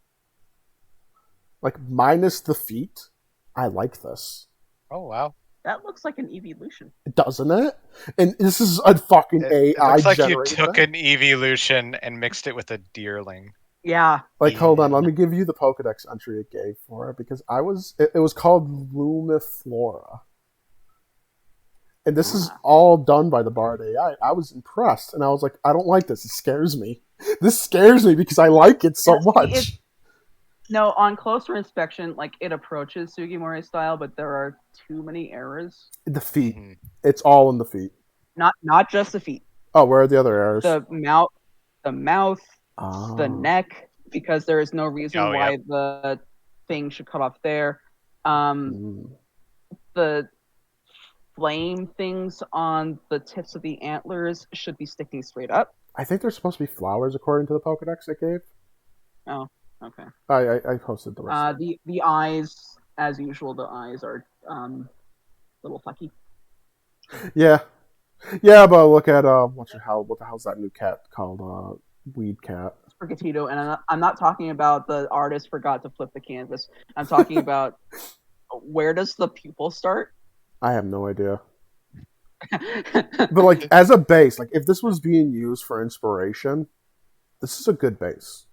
Like, minus the feet, I like this. Oh, wow. That looks like an evolution. Doesn't it? And this is a fucking AI It looks like you generated took thing. an evolution and mixed it with a deerling. Yeah. Like, hold on, let me give you the Pokedex entry it gave for it, because it was called Lumiflora. And this is all done by the Bard AI. I was impressed, and I was like, I don't like this. It scares me. This scares me because I like it so much. No, on closer inspection, like, it approaches Sugimori style, but there are too many errors. The feet. Mm-hmm. It's all in the feet. Not just the feet. Oh, where are the other errors? The mouth, the neck, because there is no reason why the thing should cut off there. The flame things on the tips of the antlers should be sticking straight up. I think they're supposed to be flowers according to the Pokedex it gave. Oh, okay. I posted the rest. The eyes, as usual, the eyes are little fucky. Yeah, but look at what the hell's that new cat called? Weed Cat. Sprigatito, and I'm not talking about the artist forgot to flip the canvas. I'm talking about where does the pupil start? I have no idea. But like as a base, like if this was being used for inspiration, this is a good base.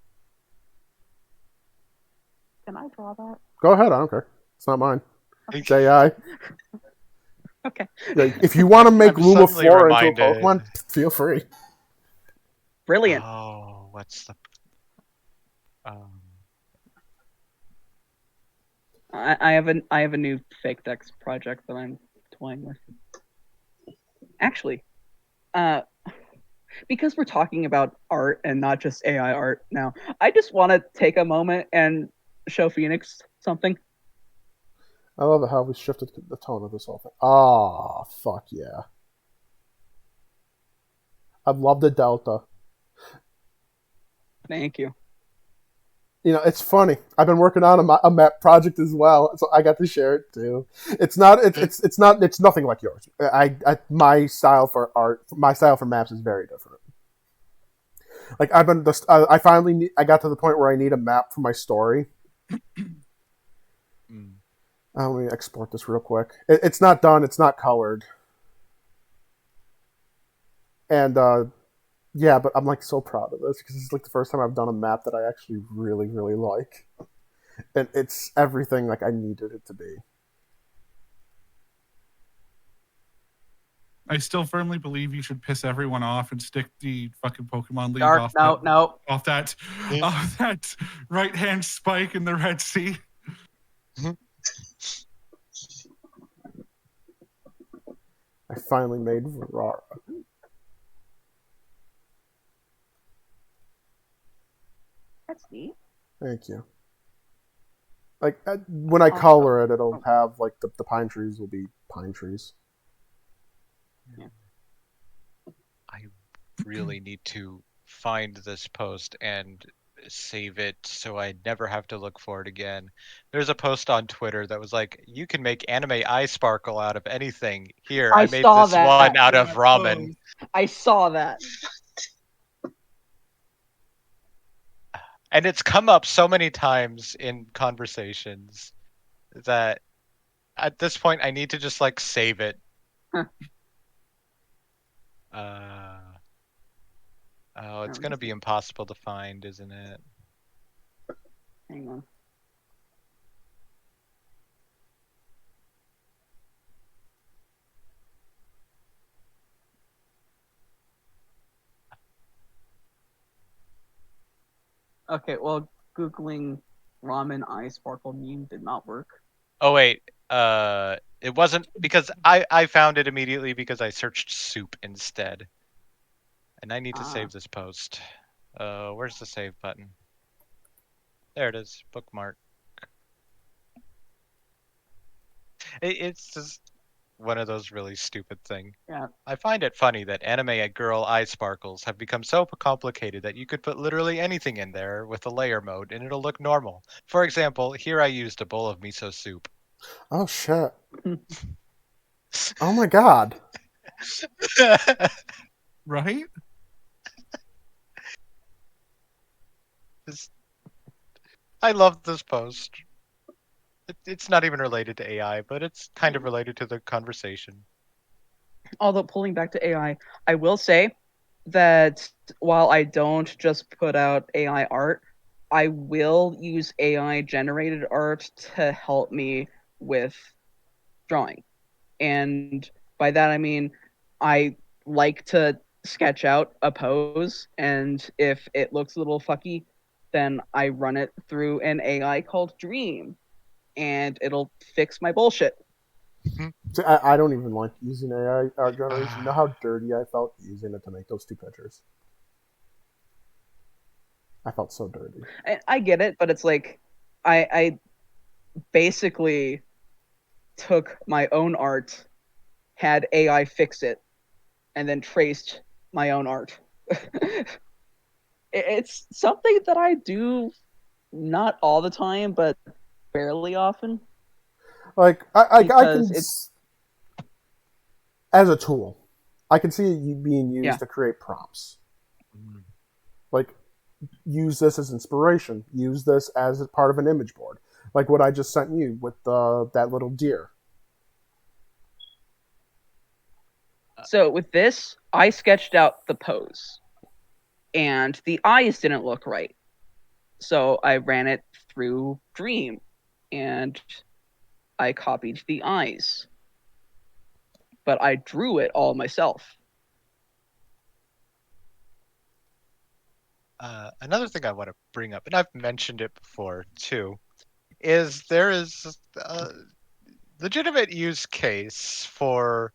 Can I draw that? Go ahead, I don't care. It's not mine. It's AI. Okay. Like, if you want to make Lumiflora into a Pokemon, feel free. Brilliant. Oh, what's the... I have a new fake dex project that I'm toying with. Actually, because we're talking about art and not just AI art now, I just want to take a moment and show Phoenix something. I love how we shifted the tone of this whole thing. Ah, fuck yeah. I love the Delta. Thank you. You know, it's funny. I've been working on a map project as well, so I got to share it too. It's nothing like yours. My style for maps is very different. Like I finally got to the point where I need a map for my story, Mm. Let me export this real quick. It's not done. It's not colored. And yeah, but I'm like so proud of this because it's like the first time I've done a map that I actually really, really like, and it's everything like I needed it to be. I still firmly believe you should piss everyone off and stick the fucking Pokemon League Dark, off no. that right hand spike in the Red Sea. I finally made Varara. That's neat. Thank you. Like when I color it, it'll have like the pine trees will be pine trees. Yeah. I really need to find this post and save it so I never have to look for it again. There's a post on Twitter that was like, "You can make anime eye sparkle out of anything." Here, I made saw this that. one out of ramen. I saw that. And it's come up so many times in conversations that at this point I need to just like save it. Huh. Oh, it's gonna be impossible to find, isn't it? Hang on. Okay, well, Googling ramen eye sparkle meme did not work. Oh wait, it wasn't because I found it immediately because I searched soup instead. And I need to save this post. Where's the save button? There it is, bookmark. It's just one of those really stupid things. Yeah. I find it funny that anime girl eye sparkles have become so complicated that you could put literally anything in there with a layer mode and it'll look normal. For example, here I used a bowl of miso soup. Oh shit! Oh my god! Right? I love this post. It's not even related to AI, but it's kind of related to the conversation. Although pulling back to AI, I will say that while I don't just put out AI art, I will use AI generated art to help me with drawing. And by that I mean I like to sketch out a pose, and if it looks a little fucky, then I run it through an AI called Dream, and it'll fix my bullshit. See, I don't even like using AI art generation. You know how dirty I felt using it to make those two pictures? I felt so dirty. I get it, but it's like I basically took my own art, had AI fix it, and then traced my own art. It's something that I do not all the time, but fairly often. Like I can Because it's as a tool, I can see it being used to create prompts. Like use this as inspiration. Use this as a part of an image board, like what I just sent you with that little deer. so with this, I sketched out the pose, and the eyes didn't look right. So I ran it through Dream, and I copied the eyes, but I drew it all myself. Another thing I want to bring up, and I've mentioned it before too, is there is a legitimate use case for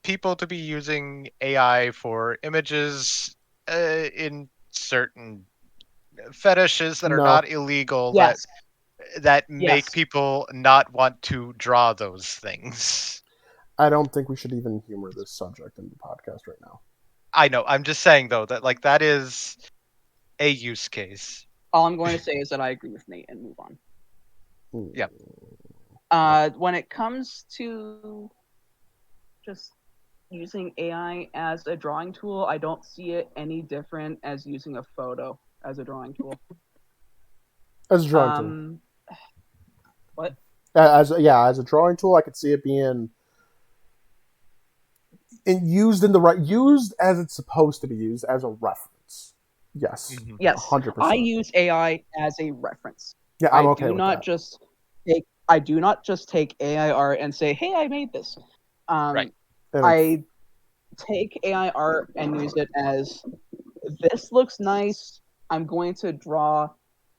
people to be using AI for images in certain fetishes that are No, not illegal Yes. that make Yes. people not want to draw those things. I don't think we should even humor this subject in the podcast right now. I know. I'm just saying though that like that is a use case. All I'm going to say is that I agree with Nate and move on. Yeah. When it comes to just using AI as a drawing tool, I don't see it any different as using a photo as a drawing tool. As a drawing tool. What? As a drawing tool, I could see it being used as it's supposed to be used as a reference. Yes, Mhm. Yes, 100%. I use AI as a reference. Yeah, I'm okay with that. I do not just take AI art and say, "Hey, I made this." Right. I take AI art and use it as, this looks nice. I'm going to draw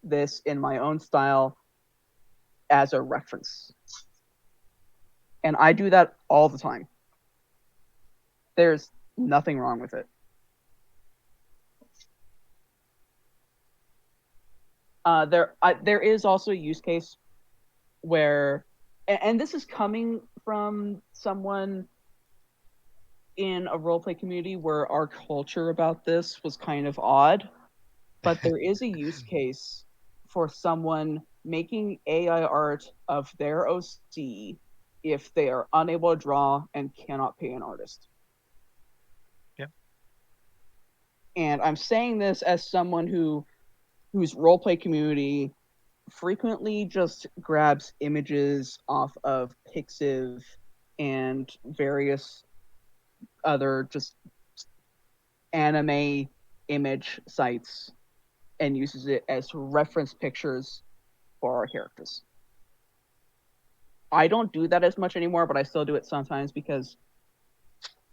this in my own style as a reference. And I do that all the time. There's nothing wrong with it. There is also a use case where, and this is coming from someone in a roleplay community where our culture about this was kind of odd, but there is a use case for someone making AI art of their OC if they are unable to draw and cannot pay an artist. Yeah. And I'm saying this as someone whose roleplay community frequently just grabs images off of Pixiv and various other just anime image sites and uses it as reference pictures for our characters. I don't do that as much anymore, but I still do it sometimes because,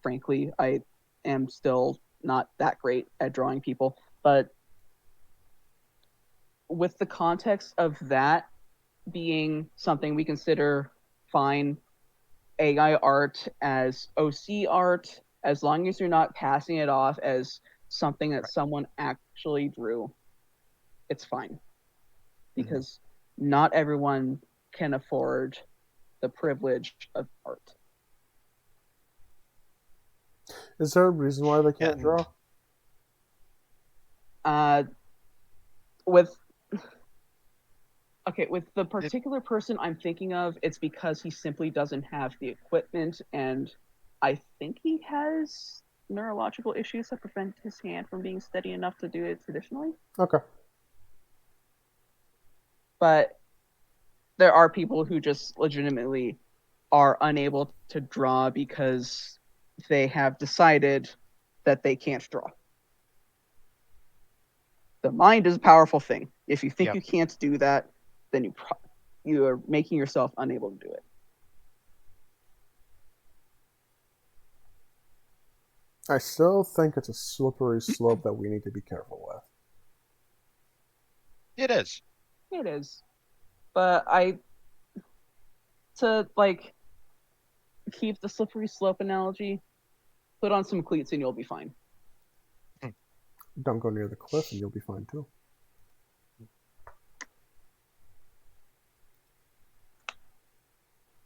frankly, I am still not that great at drawing people. But with the context of that being something we consider fine, AI art as OC art, as long as you're not passing it off as something that someone actually drew, it's fine. Because not everyone can afford the privilege of art. Is there a reason why they can't Yeah. draw? With the particular person I'm thinking of, it's because he simply doesn't have the equipment, and I think he has neurological issues that prevent his hand from being steady enough to do it traditionally. Okay. But there are people who just legitimately are unable to draw because they have decided that they can't draw. The mind is a powerful thing. If you think Yep. you can't do that, then you are making yourself unable to do it. I still think it's a slippery slope that we need to be careful with. It is. It is. But to keep the slippery slope analogy, put on some cleats and you'll be fine. Don't go near the cliff and you'll be fine too.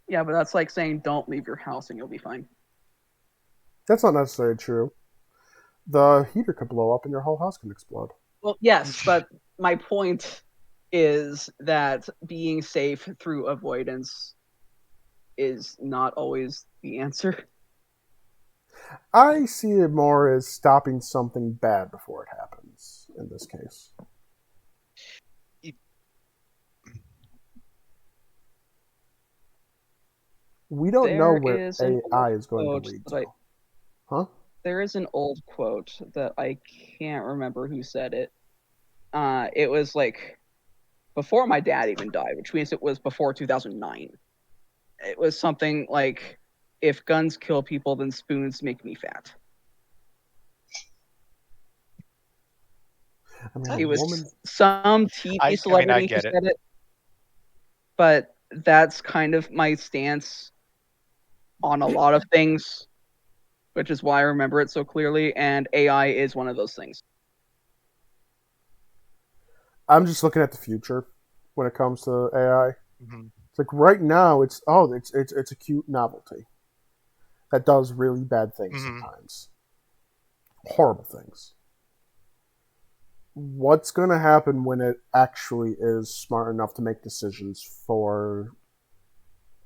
Yeah, but that's like saying don't leave your house and you'll be fine. That's not necessarily true. The heater could blow up and your whole house can explode. Well, yes, but my point is that being safe through avoidance is not always the answer. I see it more as stopping something bad before it happens in this case. We don't know where AI is going to lead to. Huh? There is an old quote that I can't remember who said it. It was like before my dad even died, which means it was before 2009. It was something like, if guns kill people, then spoons make me fat. I mean, It was some TV celebrity who said it, but that's kind of my stance on a lot of things, which is why I remember it so clearly, and AI is one of those things. I'm just looking at the future when it comes to AI. Mm-hmm. It's like right now, it's a cute novelty that does really bad things sometimes, horrible things. What's going to happen when it actually is smart enough to make decisions for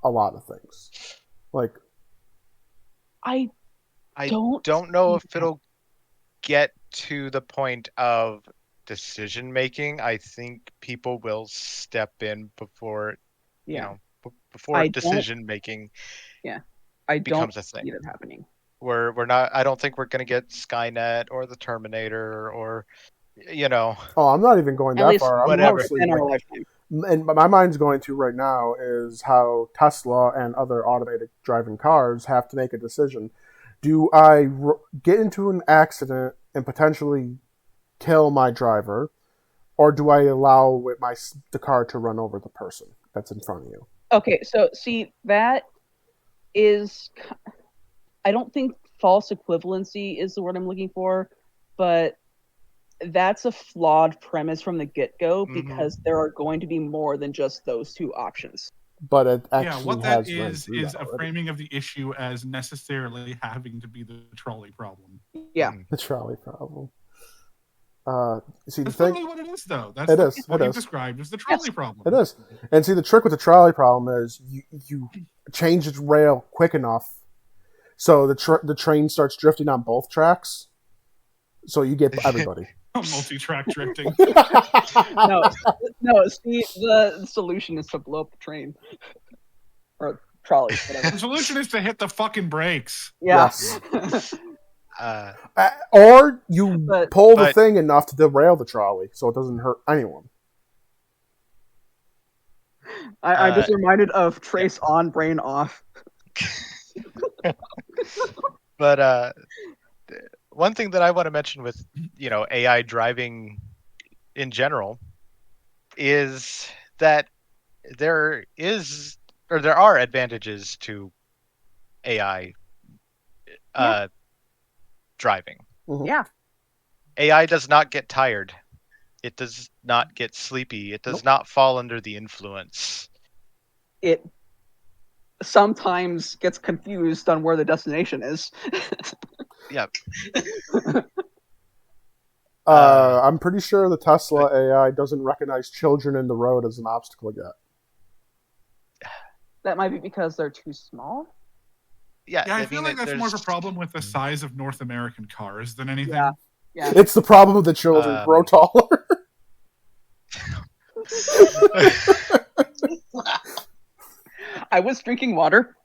a lot of things? Like, I don't know if it'll get to the point of decision making, I think people will step in before you Yeah, know before I don't. decision making Yeah, I don't becomes a thing. see that happening. We're not. I don't think we're going to get Skynet or the Terminator or you know Oh, I'm not even going At that least far. I'm whatever. mostly in our like, lifetime. and my mind's going to right now is how Tesla and other automated driving cars have to make a decision. Do I get into an accident and potentially kill my driver, or do I allow the car to run over the person that's in front of you? Okay, so see that is. I don't think false equivalency is the word I'm looking for, but that's a flawed premise from the get-go Mhm. because there are going to be more than just those two options. But it Yeah, actually what that has ran through is that a already. framing of the issue as necessarily having to be the trolley problem. Yeah. Mhm. The trolley problem. See, the That's thing, literally what it is, though. it is. What It you is. described as the trolley problem. It is. And see, the trick with the trolley problem is you change its rail quick enough so the train starts drifting on both tracks, so you get everybody. Multi-track drifting. No, no. See, the solution is to blow up the train or trolleys, The whatever. solution is to hit the fucking brakes. Yeah. Yes. Uh, Or you But- pull the but- thing enough to derail the trolley so it doesn't hurt anyone. I'm just reminded of trace on, brain off. but one thing that I want to mention with AI driving in general is that there are advantages to AI driving. Mhm. Yeah. AI does not get tired. It does not get sleepy. It does Nope. not fall under the influence. It sometimes gets confused on where the destination is. Yeah. I'm pretty sure the Tesla AI doesn't recognize children in the road as an obstacle yet. That might be because they're too small. Yeah, Yeah, I feel like that's more of a there's- problem with the size of North American cars than anything. Yeah. Yeah. It's the problem with the children grow taller. I was drinking water.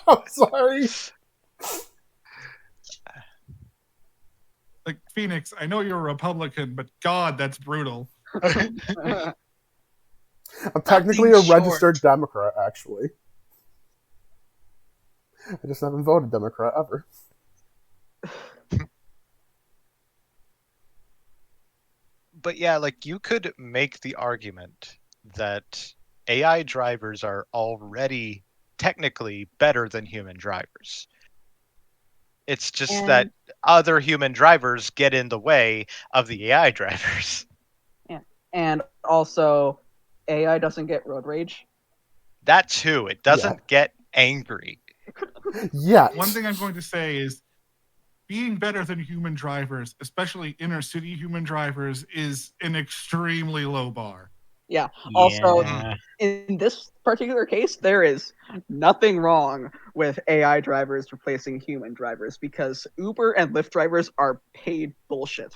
I'm sorry. Like, Phoenix, I know you're a Republican, but God, that's brutal. I'm technically a registered Democrat, actually. I just haven't voted Democrat ever. But yeah, like you could make the argument that AI drivers are already technically better than human drivers. It's just that other human drivers get in the way of the AI drivers. And also, AI doesn't get road rage. That too. It doesn't get angry. Yeah. One thing I'm going to say is being better than human drivers, especially inner city human drivers, is an extremely low bar. Yeah. Also, Yeah. in this particular case, there is nothing wrong with AI drivers replacing human drivers because Uber and Lyft drivers are paid bullshit.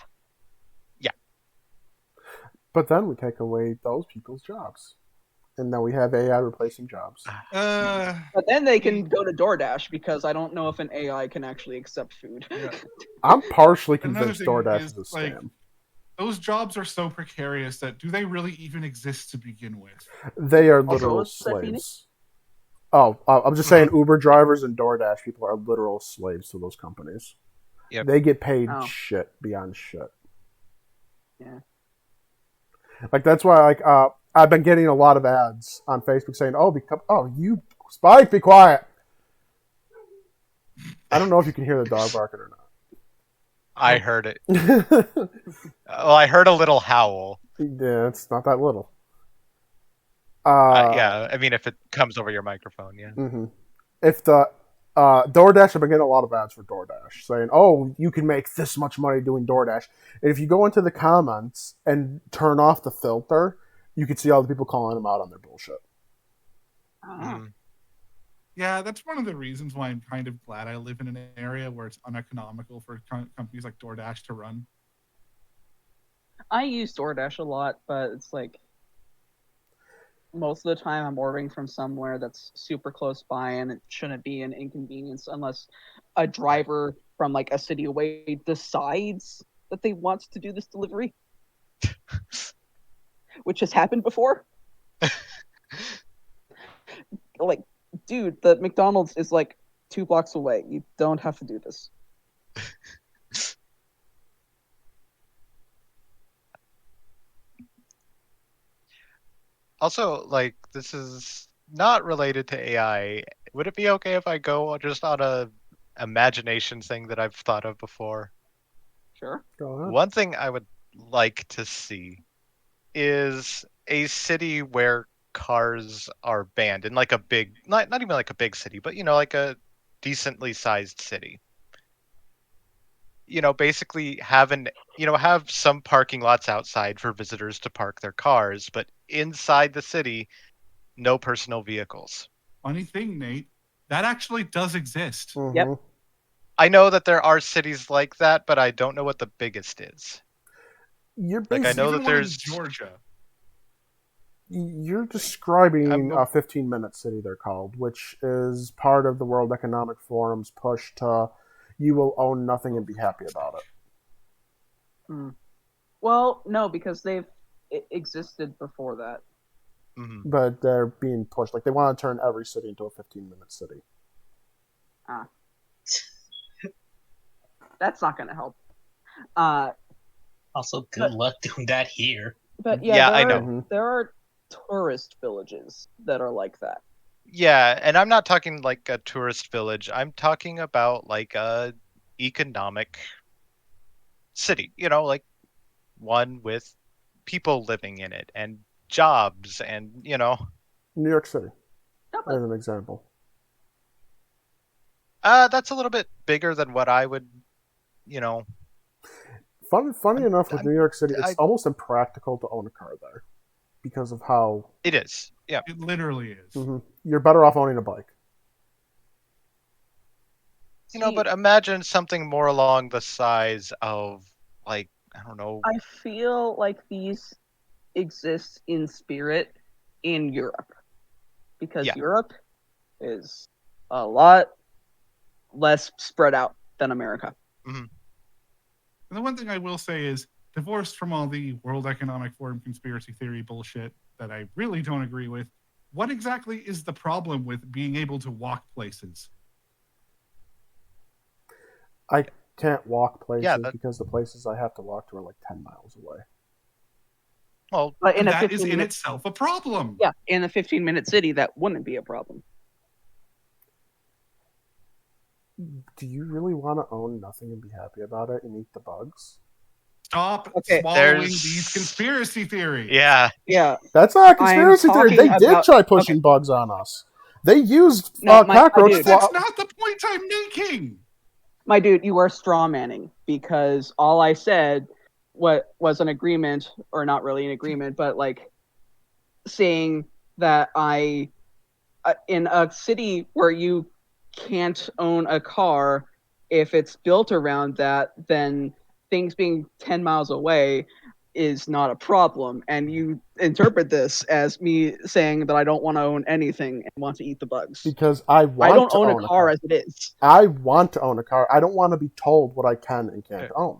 But then we take away those people's jobs. And then we have AI replacing jobs. But then they can go to DoorDash because I don't know if an AI can actually accept food. Yeah. I'm partially Another convinced thing DoorDash is, is a like, scam. those jobs are so precarious that do they really even exist to begin with? They are Also, literal what's that, Phoenix? slaves. Oh, I'm just saying Uber drivers and DoorDash people are literal slaves to those companies. Yep. They get paid Oh. shit beyond shit. Yeah. Like that's why I've been getting a lot of ads on Facebook saying, you Spike, be quiet. I don't know if you can hear the dog barking or I heard it. not. Well, I heard a little howl. Yeah, it's not that little. Yeah, I mean, if it comes over your microphone, yeah. Mm-hmm. If the DoorDash, I've been getting a lot of ads for DoorDash saying, "Oh, you can make this much money doing DoorDash." And if you go into the comments and turn off the filter, you can see all the people calling them out on their bullshit. Mm. Yeah, that's one of the reasons why I'm kind of glad I live in an area where it's uneconomical for companies like DoorDash to run. I use DoorDash a lot, but it's like most of the time I'm ordering from somewhere that's super close by, and it shouldn't be an inconvenience unless a driver from like a city away decides that they want to do this delivery, which has happened before. Like, dude, the McDonald's is like 2 blocks away. You don't have to do this. Also, like, this is not related to AI. Would it be okay if I go just on a imagination thing that I've thought of before? Sure. Go ahead. One thing I would like to see is a city where cars are banned in like a big, not even like a big city, but like a decently sized city. Basically have some parking lots outside for visitors to park their cars, but inside the city, no personal vehicles. Funny thing, Nate, that actually does exist. Mm-hmm. Yep. I know that there are cities like that, but I don't know what the biggest is. You're Like, I basically know Even that one in there's Georgia. you're describing I'm a 15-minute city, they're called, which is part of the World Economic Forum's push to you will own nothing and be happy about it. Hmm. Well, no, because they've existed before that. mhm. But they're being pushed. Like, they want to turn every city into a 15-minute city. That's not going to help. Also, good But- luck doing that here. But yeah, Yeah, I know. Mhm. there are tourist villages that are like that. Yeah, and I'm not talking like a tourist village. I'm talking about like a economic city, like one with people living in it and jobs and, New York City, No, but as an example. that's a little bit bigger than what I would, you know, Funny enough, with I'm- New York City, it's I- almost impractical to own a car there because of how it is. Yeah. It literally is. you're better off owning a bike. But imagine something more along the size of like, I don't know. I feel like these exist in spirit in Europe because Yeah. Europe is a lot less spread out than America. And the one thing I will say is, divorced from all the World Economic Forum conspiracy theory bullshit that I really don't agree with, what exactly is the problem with being able to walk places? I can't walk places that- because the places I have to walk to are like 10 miles away. Well, But in And a that is 15 in minute, itself a problem. yeah, in a 15-minute city, that wouldn't be a problem. Do you really want to own nothing and be happy about it and eat the bugs? Stop Okay, swallowing there's- these conspiracy theories. yeah. Yeah, That's not a conspiracy theory. talking They did about- try pushing bugs on us. They used No, my cockroach dude. But fly. that's not the point I'm making. my dude, you are straw manning because all I said what was an agreement, or not really an agreement, but like saying that in a city where you can't own a car, if it's built around that, then things being 10 miles away is not a problem. And you interpret this as me saying that I don't want to own anything and want to eat the bugs. Because I want I don't to own own a car as it is. I want to own a car. I don't want to be told what I can and can't own.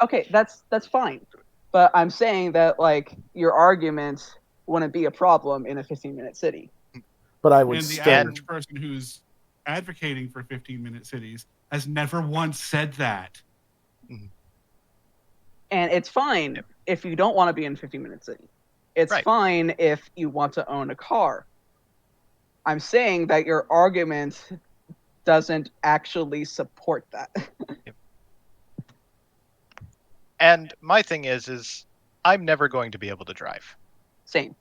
Okay, that's fine. But I'm saying that like your argument wouldn't be a problem in a 15-minute city. But I would And the still. average person who's advocating for 15-minute cities has never once said that. And it's fine if you don't want to be in a 15-minute city. It's Right. fine if you want to own a car. I'm saying that your argument doesn't actually support that. And my thing is I'm never going to be able to drive. Same.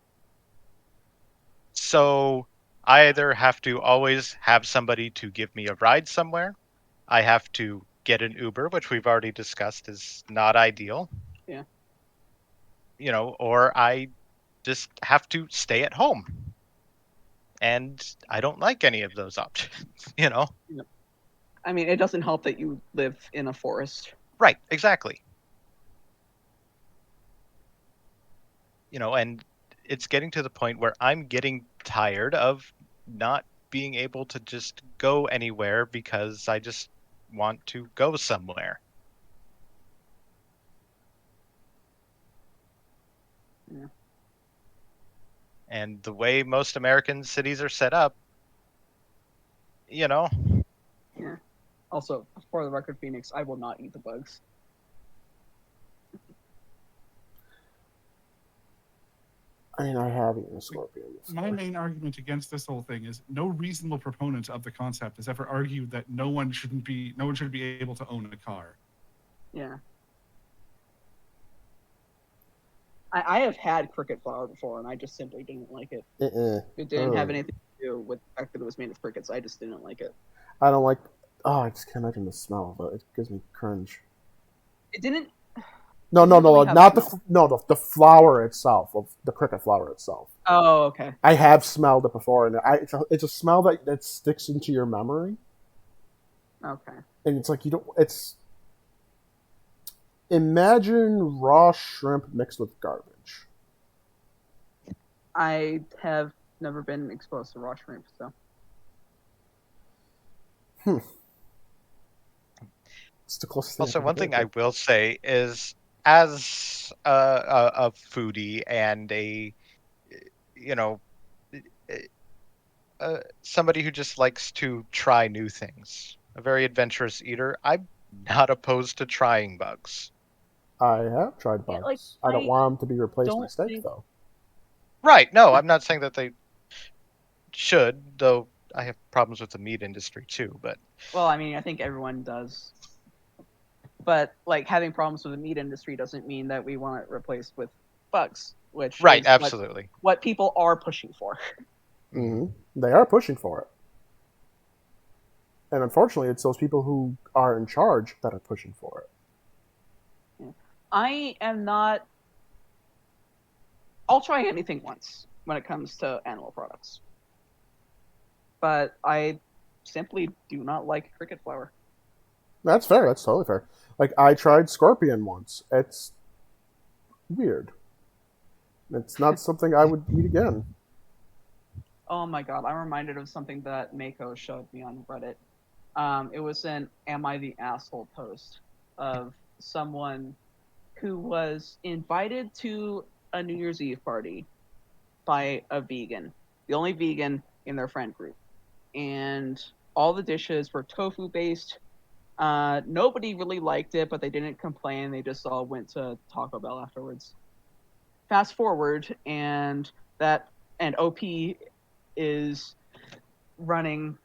So I either have to always have somebody to give me a ride somewhere. I have to get an Uber, which we've already discussed is not ideal. Yeah. Or I just have to stay at home. And I don't like any of those options, I mean, it doesn't help that you live in a forest. Right, exactly. and it's getting to the point where I'm getting tired of not being able to just go anywhere because I just want to go somewhere. Yeah. And the way most American cities are set up, Yeah. Also, for the record, Phoenix, I will not eat the bugs. I mean, I have eaten a scorpion before. My main argument against this whole thing is no reasonable proponent of the concept has ever argued that no one should be able to own a car. Yeah. I have had cricket flour before, and I just simply didn't like it. It didn't have anything to do with the fact that it was made of crickets. I just didn't like it. I don't like. Oh, I just can't imagine the smell of it. It gives me cringe. It didn't. No, didn't really have not smell. the flour itself, of the cricket flour itself. Oh, okay. I have smelled it before, and it's a smell that sticks into your memory. Okay. And it's like you don't. It's imagine raw shrimp mixed with garbage. I have never been exposed to raw shrimp, so. It's the closest thing. Also, one thing I will say is, as a foodie and somebody who just likes to try new things, a very adventurous eater, I'm not opposed to trying bugs. I have tried bugs. Yeah, like, I don't want them to be replaced by don't steak, think- though. Right. No, I'm not saying that they should, though I have problems with the meat industry too, but Well, I mean, I think everyone does. But, like, having problems with the meat industry doesn't mean that we want it replaced with bugs, which right, is absolutely. what people are pushing for. Mm-hmm. They are pushing for it. And unfortunately, it's those people who are in charge that are pushing for it. I am not. I'll try anything once when it comes to animal products. But I simply do not like cricket flour. That's fair. That's totally fair. Like, I tried scorpion once. It's weird. It's not something I would eat again. Oh my god, I'm reminded of something that Mako showed me on Reddit. It was an "Am I the Asshole" post of someone who was invited to a New Year's Eve party by a vegan, the only vegan in their friend group, and all the dishes were tofu based. Nobody really liked it, but they didn't complain. They just all went to Taco Bell afterwards. Fast forward, and OP is running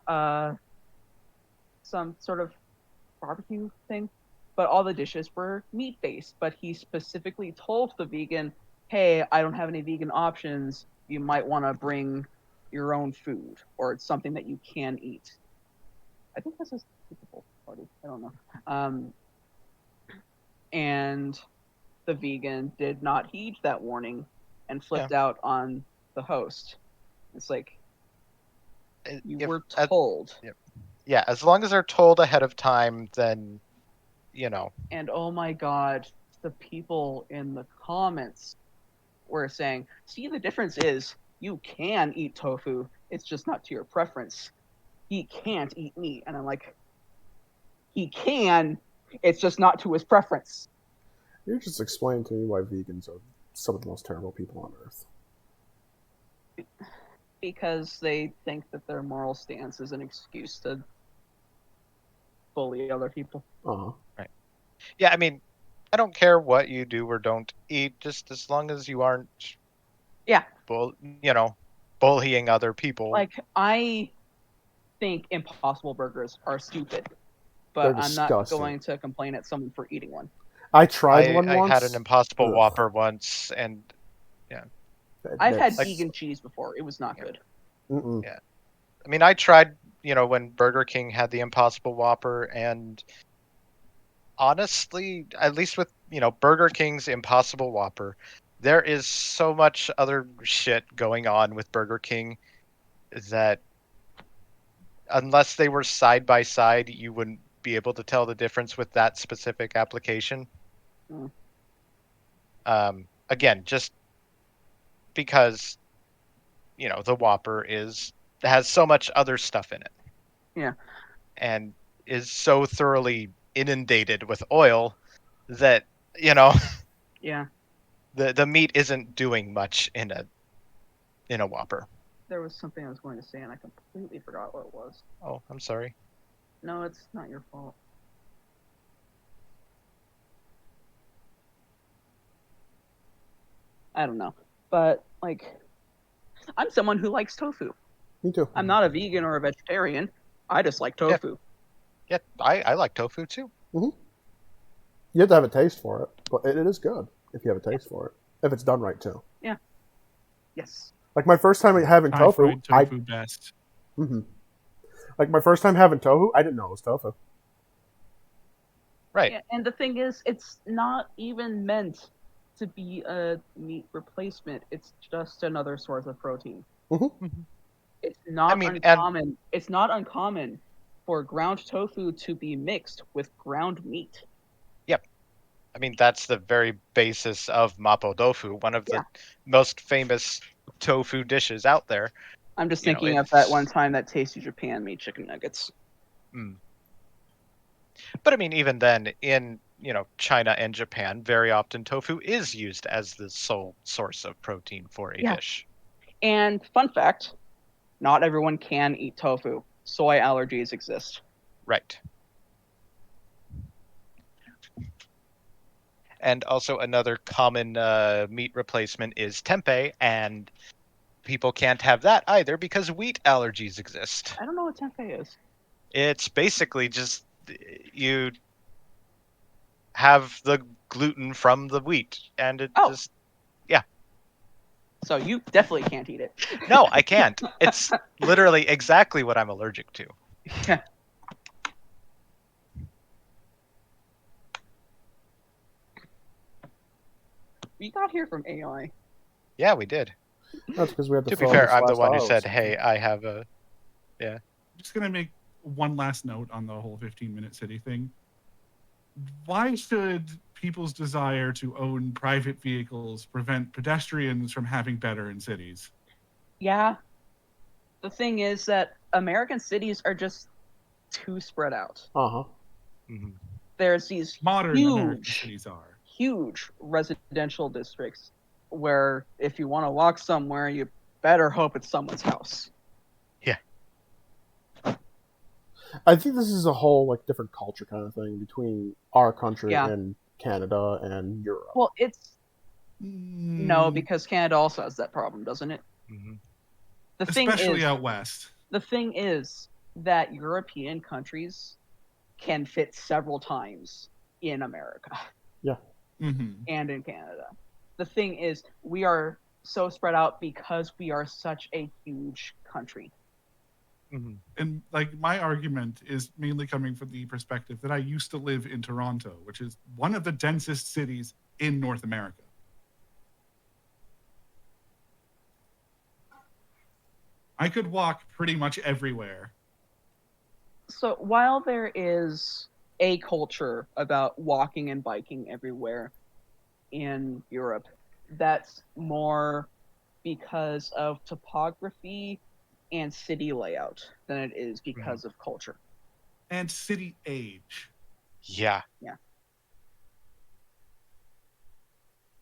some sort of barbecue thing, but all the dishes were meat based. But he specifically told the vegan, "Hey, I don't have any vegan options. You might want to bring your own food, or it's something that you can eat." I think this is Super Bowl party. I don't know. And the vegan did not heed that warning and flipped out on the host. It's like, you were told. Yeah, as long as they're told ahead of time, then, And oh my god, the people in the comments were saying, see, the difference is you can eat tofu, it's just not to your preference. He can't eat meat. And I'm like, he can, it's just not to his preference. You just explain to me why vegans are some of the most terrible people on earth. Because they think that their moral stance is an excuse to bully other people. Uh-huh. Right. Yeah, I mean, I don't care what you do or don't eat, just as long as you aren't, bullying other people. Like, I think Impossible Burgers are stupid, but I'm not going to complain at someone for eating one. I tried one once. I had an Impossible Whopper once, and yeah. I've had vegan cheese before. It was not good. Mm-mm. Yeah. I mean, I tried, when Burger King had the Impossible Whopper, and honestly, at least with, Burger King's Impossible Whopper, there is so much other shit going on with Burger King that unless they were side by side, you wouldn't be able to tell the difference with that specific application. Again, just because the Whopper has so much other stuff in it. Yeah. And is so thoroughly inundated with oil that Yeah. the meat isn't doing much in a Whopper. There was something I was going to say, and I completely forgot what it was. Oh, I'm sorry. No, it's not your fault. I don't know. But, like, I'm someone who likes tofu. Me too. I'm not a vegan or a vegetarian. I just like tofu. Yeah, I like tofu too. You have to have a taste for it, but it is good if you have a taste for it. If it's done right too. Yeah. Yes. Like my first time having tofu, Fried tofu best. Like my first time having tofu, I didn't know it was tofu. Right. Yeah, and the thing is, it's not even meant to be a meat replacement. It's just another source of protein. It's not uncommon. It's not uncommon for ground tofu to be mixed with ground meat. Yep. I mean, that's the very basis of mapo tofu, one of the most famous tofu dishes out there. I'm just thinking of that one time that Tasty Japan made chicken nuggets. But I mean, even then, in China and Japan, very often tofu is used as the sole source of protein for a dish. And fun fact, not everyone can eat tofu. Soy allergies exist. Right. And also another common meat replacement is tempeh, and people can't have that either because wheat allergies exist. I don't know what tempeh is. It's basically just you have the gluten from the wheat, and it just So you definitely can't eat it. No, I can't. It's literally exactly what I'm allergic to. Yeah. We got here from AI. Yeah, we did. That's because we had to be fair, I'm the one who said, "Hey, I have a." Yeah. I'm just gonna make one last note on the whole 15-minute city thing. Why should people's desire to own private vehicles prevent pedestrians from having better in cities? Yeah. The thing is that American cities are just too spread out. There's these modern American cities are huge residential districts where if you want to walk somewhere, you better hope it's someone's house. Yeah. I think this is a whole different culture kind of thing between our country and Canada and Europe. Well, it's no, because Canada also has that problem, doesn't it? Especially out west. The thing is that European countries can fit several times in America. Yeah. And in Canada. The thing is, we are so spread out because we are such a huge country. And my argument is mainly coming from the perspective that I used to live in Toronto, which is one of the densest cities in North America. I could walk pretty much everywhere. So while there is a culture about walking and biking everywhere in Europe, that's more because of topography and city layout than it is because of culture. And city age. Yeah.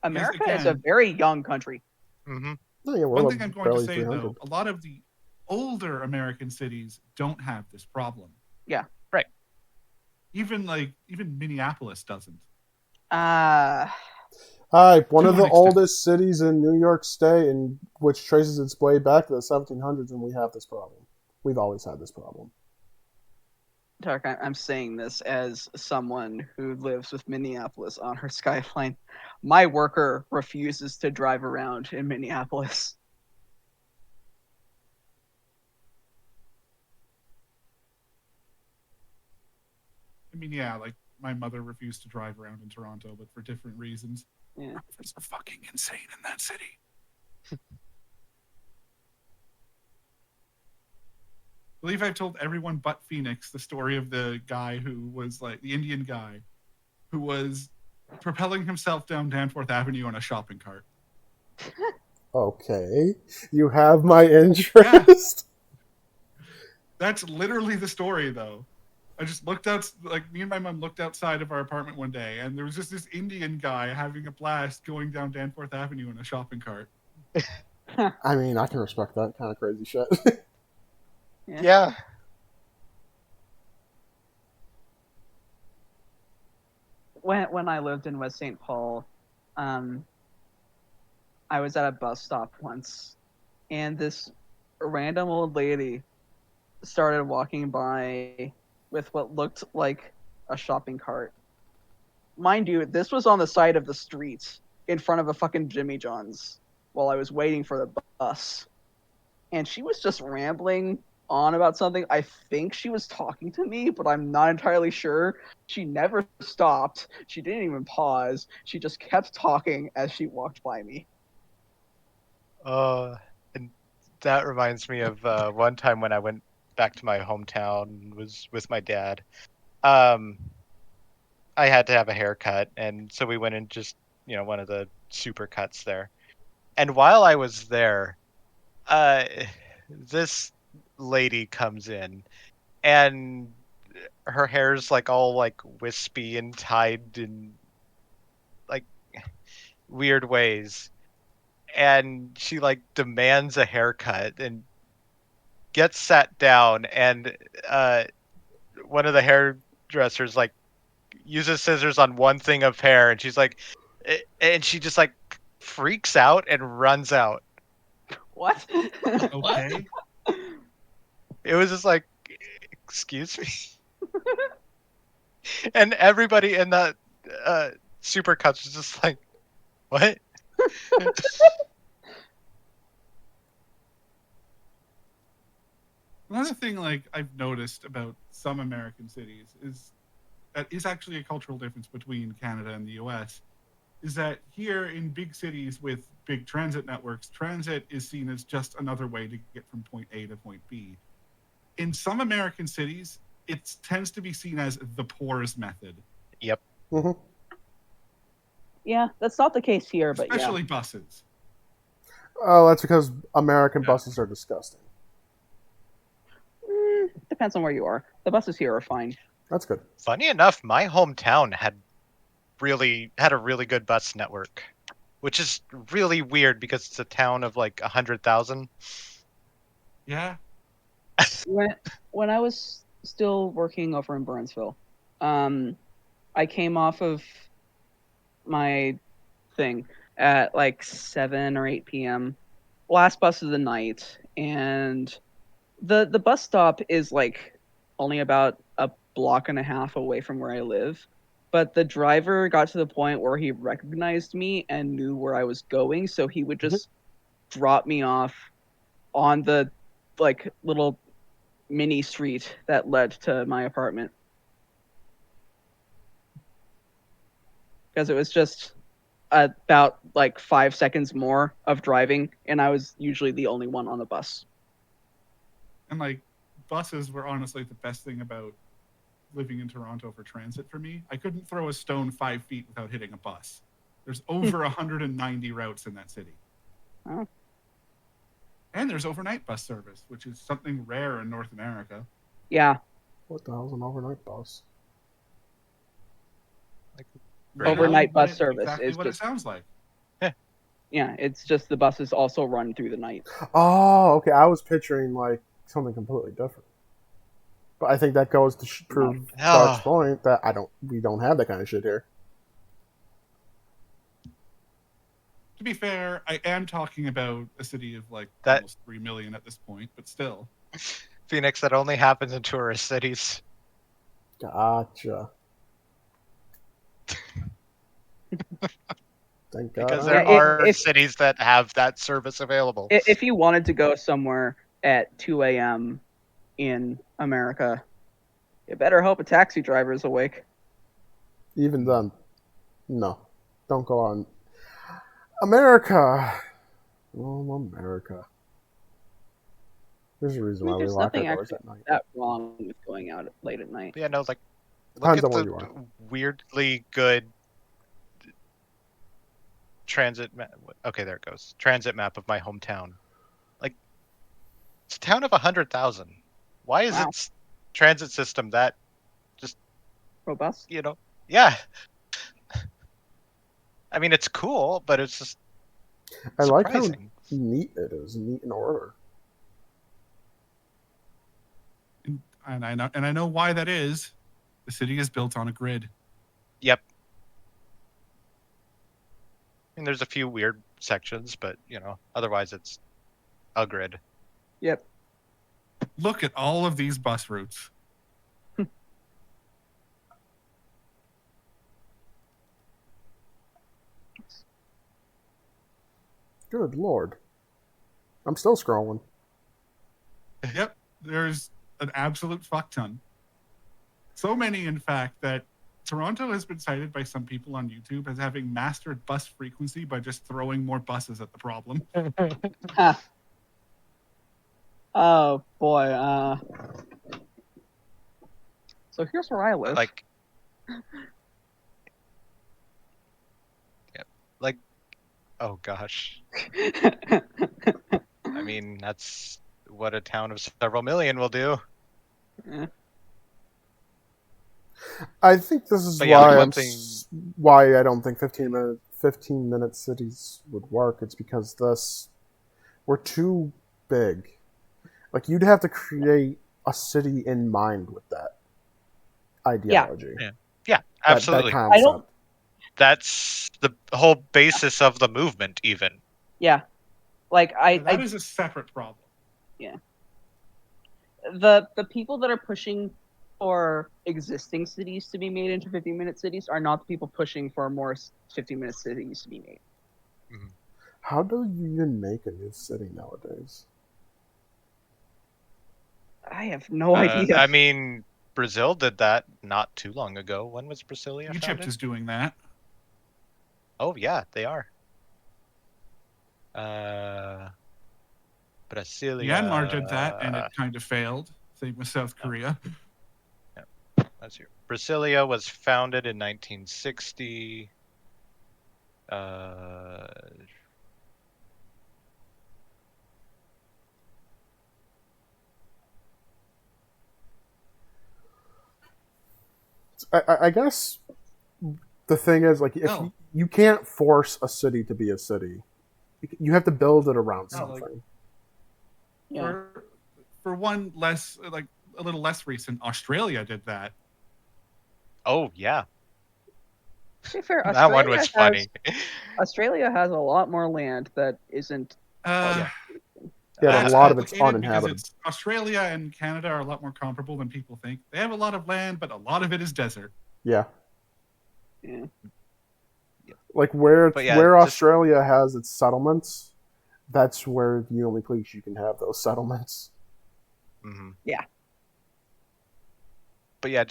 America is a very young country. One thing I'm going to say, though, a lot of the older American cities don't have this problem. Yeah. Right. Even Minneapolis doesn't. One of the oldest cities in New York State, and which traces its way back to the 1700s, and we have this problem. We've always had this problem. Tarek, I'm saying this as someone who lives with Minneapolis on her skyline. My worker refuses to drive around in Minneapolis. I mean, yeah, my mother refused to drive around in Toronto, but for different reasons. Yeah. Drivers are fucking insane in that city. I believe I've told everyone but Phoenix the story of the guy who was the Indian guy who was propelling himself down Danforth Avenue on a shopping cart. Okay, you have my interest. That's literally the story, though. I just looked out, like me and my mom looked outside of our apartment one day, and there was just this Indian guy having a blast going down Danforth Avenue in a shopping cart. I mean, I can respect that kind of crazy shit. Yeah. When I lived in West St. Paul, I was at a bus stop once, and this random old lady started walking by with what looked like a shopping cart. Mind you, this was on the side of the street in front of a fucking Jimmy John's while I was waiting for the bus. And she was just rambling on about something. I think she was talking to me, but I'm not entirely sure. She never stopped. She didn't even pause. She just kept talking as she walked by me. And that reminds me of one time when I went back to my hometown and was with my dad. I had to have a haircut, and so we went in just, one of the super cuts there. And while I was there, uh, this lady comes in, and her hair's like all like wispy and tied in like weird ways. And she like demands a haircut and gets sat down, and one of the hairdressers like uses scissors on one thing of hair, and she's like, and she just like freaks out and runs out. What? Okay. It was just like, excuse me. And everybody in that supercuts was just like, what? Another thing, like I've noticed about some American cities, is that is actually a cultural difference between Canada and the US. Is that here in big cities with big transit networks, transit is seen as just another way to get from point A to point B. In some American cities, it tends to be seen as the poor's method. Yep. hmm Yeah, that's not the case here, but Especially buses. Oh, that's because American Yeah. buses are disgusting. yeah. Depends on where you are. The buses here are fine. That's good. Funny enough, my hometown had a really good bus network, which is really weird because it's a town of like 100,000. Yeah. When I was still working over in Burnsville, I came off of my thing at like 7 or 8 p.m. Last bus of the night, and the bus stop is like only about a block and a half away from where I live. But the driver got to the point where he recognized me and knew where I was going, so he would just drop me off on the like little mini street that led to my apartment. Because it was just about like 5 seconds more of driving, and I was usually the only one on the bus. And like buses were honestly the best thing about living in Toronto for transit for me. I couldn't throw a stone 5 feet without hitting a bus. There's over 190 routes in that city. Oh. And there's overnight bus service, which is something rare in North America. Yeah. What the hell's an overnight bus? Overnight But bus service exactly is what just it sounds like. yeah, it's just the buses also run through the night. Oh, okay. I was picturing like something completely different. But I think that goes to prove Dark's point that we don't have that kind of shit here. To be fair, I am talking about a city of like That- almost 3 million at this point, but still. Phoenix, that only happens in tourist cities. Gotcha. Thank God. Because Yeah, there are cities that have that service available. If you wanted to go somewhere at 2 a.m. in America, you better hope a taxi driver is awake. Even then, no. Don't go on. America. Oh, America. There's a reason why we There's lock our nothing doors actually at night. that wrong with going out late at night. Yeah, no, like, look Depends at on where the you are. weirdly good transit map. Okay, there it goes. Transit map of my hometown. Like, it's a town of 100,000. Why is Wow. its transit system that just, Robust. yeah. I mean, it's cool, but it's just I like how surprising. neat it is, neat in order. And I know why that is. The city is built on a grid. Yep. I mean, there's a few weird sections, but otherwise it's a grid. Yep. Look at all of these bus routes. Good lord. I'm still scrolling. Yep, there's an absolute fuck ton. So many, in fact, that Toronto has been cited by some people on YouTube as having mastered bus frequency by just throwing more buses at the problem. Ha. Oh boy. So here's where I live. Like, oh gosh. I mean, that's what a town of several million will do. I think this is But yeah, why I don't think 15-minute cities would work. It's because we're too big. Like, you'd have to create a city in mind with that ideology. Yeah, absolutely. That concept. That's the whole basis of the movement, even. Yeah. Like That is a separate problem. Yeah. The people that are pushing for existing cities to be made into 15-minute cities are not the people pushing for more 15-minute cities to be made. Mm-hmm. How do you even make a new city nowadays? I have no idea. I mean, Brazil did that not too long ago. When was Brasilia Egypt founded? is doing that. Oh yeah, they are. Brasilia. Myanmar did that, and it kind of failed. Same with South Korea. Let's see. Brasilia was founded in 1960. I guess the thing is, like, if you can't force a city to be a city, you have to build it around something. For one less, like a little less recent, Australia did that. Oh yeah. To be fair, that one was funny. Australia has a lot more land that isn't. Yeah, but a lot of it's uninhabited. Australia and Canada are a lot more comparable than people think. They have a lot of land, but a lot of it is desert. Yeah. Yeah. Like where Australia has its settlements, that's where the only place you can have those settlements. Mm-hmm. Yeah. But yeah,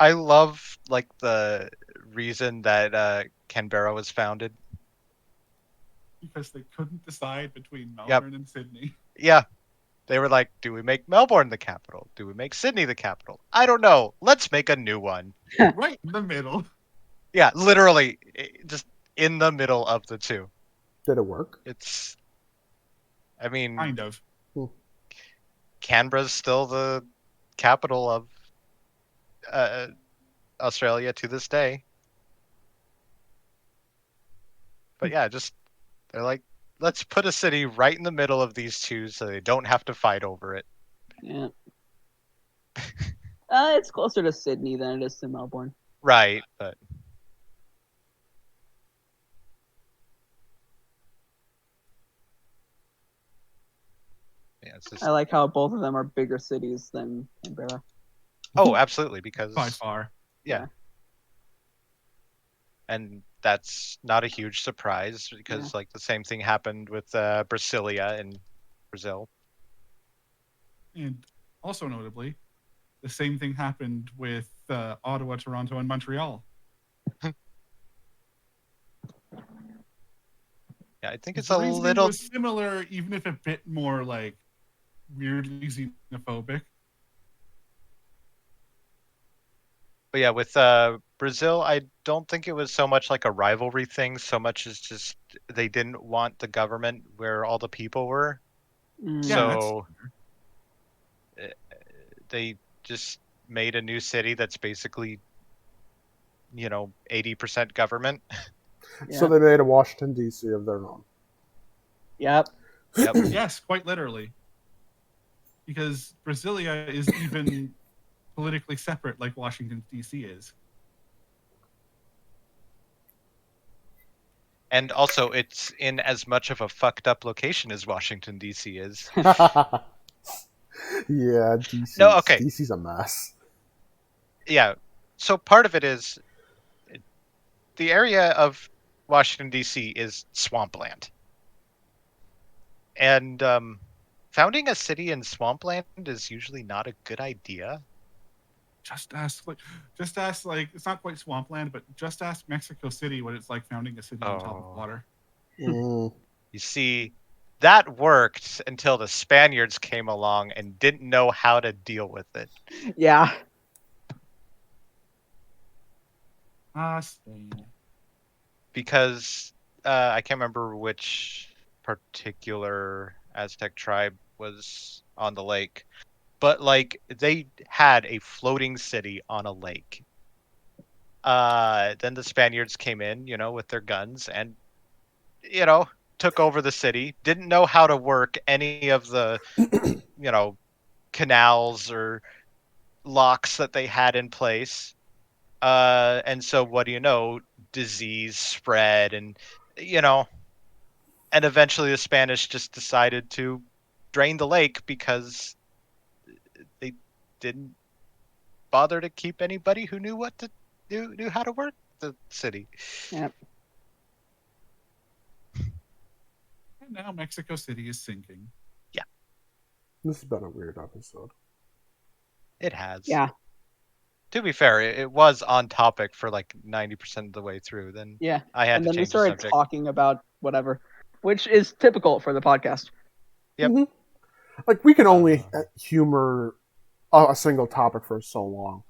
I love like the reason that Canberra was founded. Because they couldn't decide between Melbourne and Sydney. Yeah. They were like, do we make Melbourne the capital? Do we make Sydney the capital? I don't know. Let's make a new one. Right in the middle. Yeah, literally just in the middle of the two. Did it work? I mean, kind of. Canberra's still the capital of Australia to this day. But yeah, they're like, let's put a city right in the middle of these two so they don't have to fight over it. Yeah. It's closer to Sydney than it is to Melbourne. Right, but yeah, I like how both of them are bigger cities than Canberra. Oh, absolutely, because by far. Yeah. And that's not a huge surprise because like the same thing happened with Brasilia in Brazil. And also notably, the same thing happened with Ottawa, Toronto, and Montreal. Yeah, I think it's the a little was similar, even if a bit more like weirdly xenophobic. But yeah, with Brazil, I don't think it was so much like a rivalry thing, so much as just they didn't want the government where all the people were. Mm. Yeah, that's So they just made a new city that's basically, 80% government. So Yeah. they made a Washington D.C. of their own. Yep. Yep. yes, quite literally, because Brasilia is even politically separate, like Washington D.C. is. And also, it's in as much of a fucked up location as Washington, D.C. is. Yeah, No, okay. DC's a mess. Yeah. So part of it is the area of Washington, D.C. is swampland. And founding a city in swampland is usually not a good idea. Just ask like it's not quite swampland, but just ask Mexico City what it's like founding a city on top of Oh. water. Mm. You see, that worked until the Spaniards came along and didn't know how to deal with it. Yeah. Spain. Because I can't remember which particular Aztec tribe was on the lake, but like they had a floating city on a lake. Then the Spaniards came in, with their guns and, took over the city. Didn't know how to work any of the, canals or locks that they had in place. And so what do you know? Disease spread you know, and eventually the Spanish just decided to drain the lake because they didn't bother to keep anybody who knew what to knew how to work the city. Yep. And now Mexico City is sinking. This has been a weird episode. It has. Yeah. To be fair, it was on topic for like 90% of the way through. Then Yeah. I had And to then we change the started subject. talking about whatever, which is typical for the podcast. Yep. Mhm. Like, we can only humor a single topic for so long.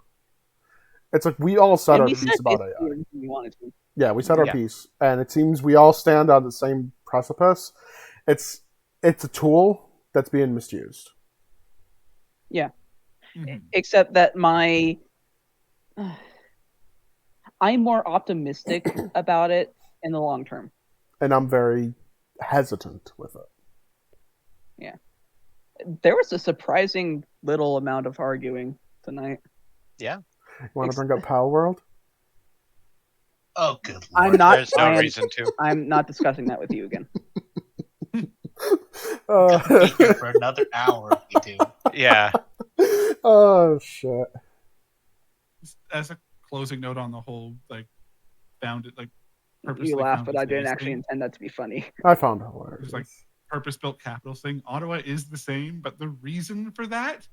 It's like we all said And our we piece said about basically AI. everything we wanted to. Yeah, we said our Yeah. piece, and it seems we all stand on the same precipice. It's a tool that's being misused. Yeah. Mhm. Except that I'm more optimistic about it in the long term. And I'm very hesitant with it. There was a surprising little amount of arguing tonight. Yeah. You want to bring up Pal World? Oh, good lord. I'm not. There's no reason to. I'm not discussing that with you again. Gonna be here for another hour if we do. Yeah. Oh shit! Just as a closing note on the whole, like, found it, like, You purposely laugh, found but the I didn't cities actually thing. intend that to be funny. I found it hilarious. It's like purpose-built capitals thing. Ottawa is the same, but the reason for that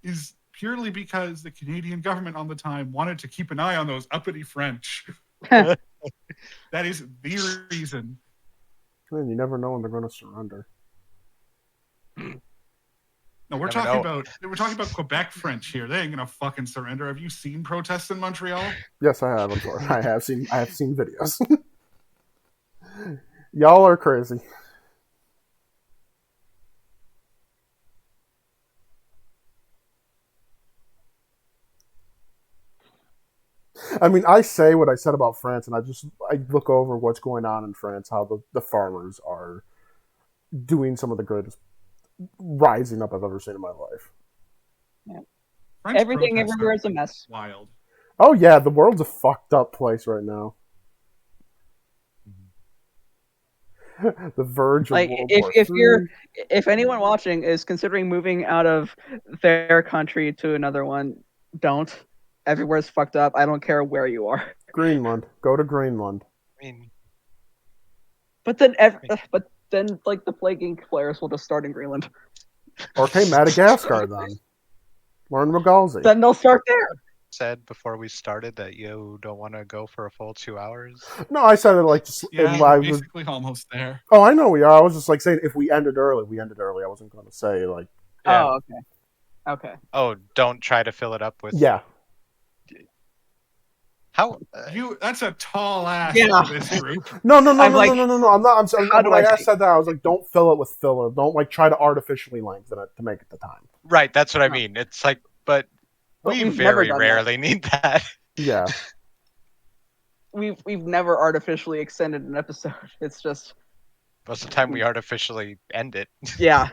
is purely because the Canadian government on the time wanted to keep an eye on those uppity French. That is the reason. Man, you never know when they're going to surrender. No, we're Never talking know. about Quebec French here. They ain't gonna fucking surrender. Have you seen protests in Montreal? Yes, I have. Unfortunately, I have seen videos. Y'all are crazy. I mean, I say what I said about France, and I look over what's going on in France, how the farmers are doing some of the greatest rising up I've ever seen in my life. French Everything protests everywhere are is a mess. wild. Oh yeah, the world's a fucked up place right now. The verge of Like World if War if you're III. if anyone watching is considering moving out of their country to another one, don't. Everywhere's fucked up. I don't care where you are. Greenland, go to Greenland. I mean, But then like the Plague Inc. players will just start in Greenland. Okay, Madagascar then. Learn Magalzi. Then they'll start there. said before we started that you don't want to go for a full 2 hours. No, I said it like just Yeah, in we're live. basically almost there. Oh, I know we are. I was just like saying if we ended early, we ended early. I wasn't going to say like Yeah. Oh, okay. Okay. Oh, don't try to fill it up with. yeah. How? That's a tall ask Yeah. for this group. No. I'm like, I'm not. how do When I I say? said that, I was like, don't fill it with filler. Don't like try to artificially lengthen it to make it the time. Right, that's what I No. mean. It's like, but But we we've never very done that. rarely need that. Yeah. We've never artificially extended an episode. It's just Most of the time, we artificially end it. yeah.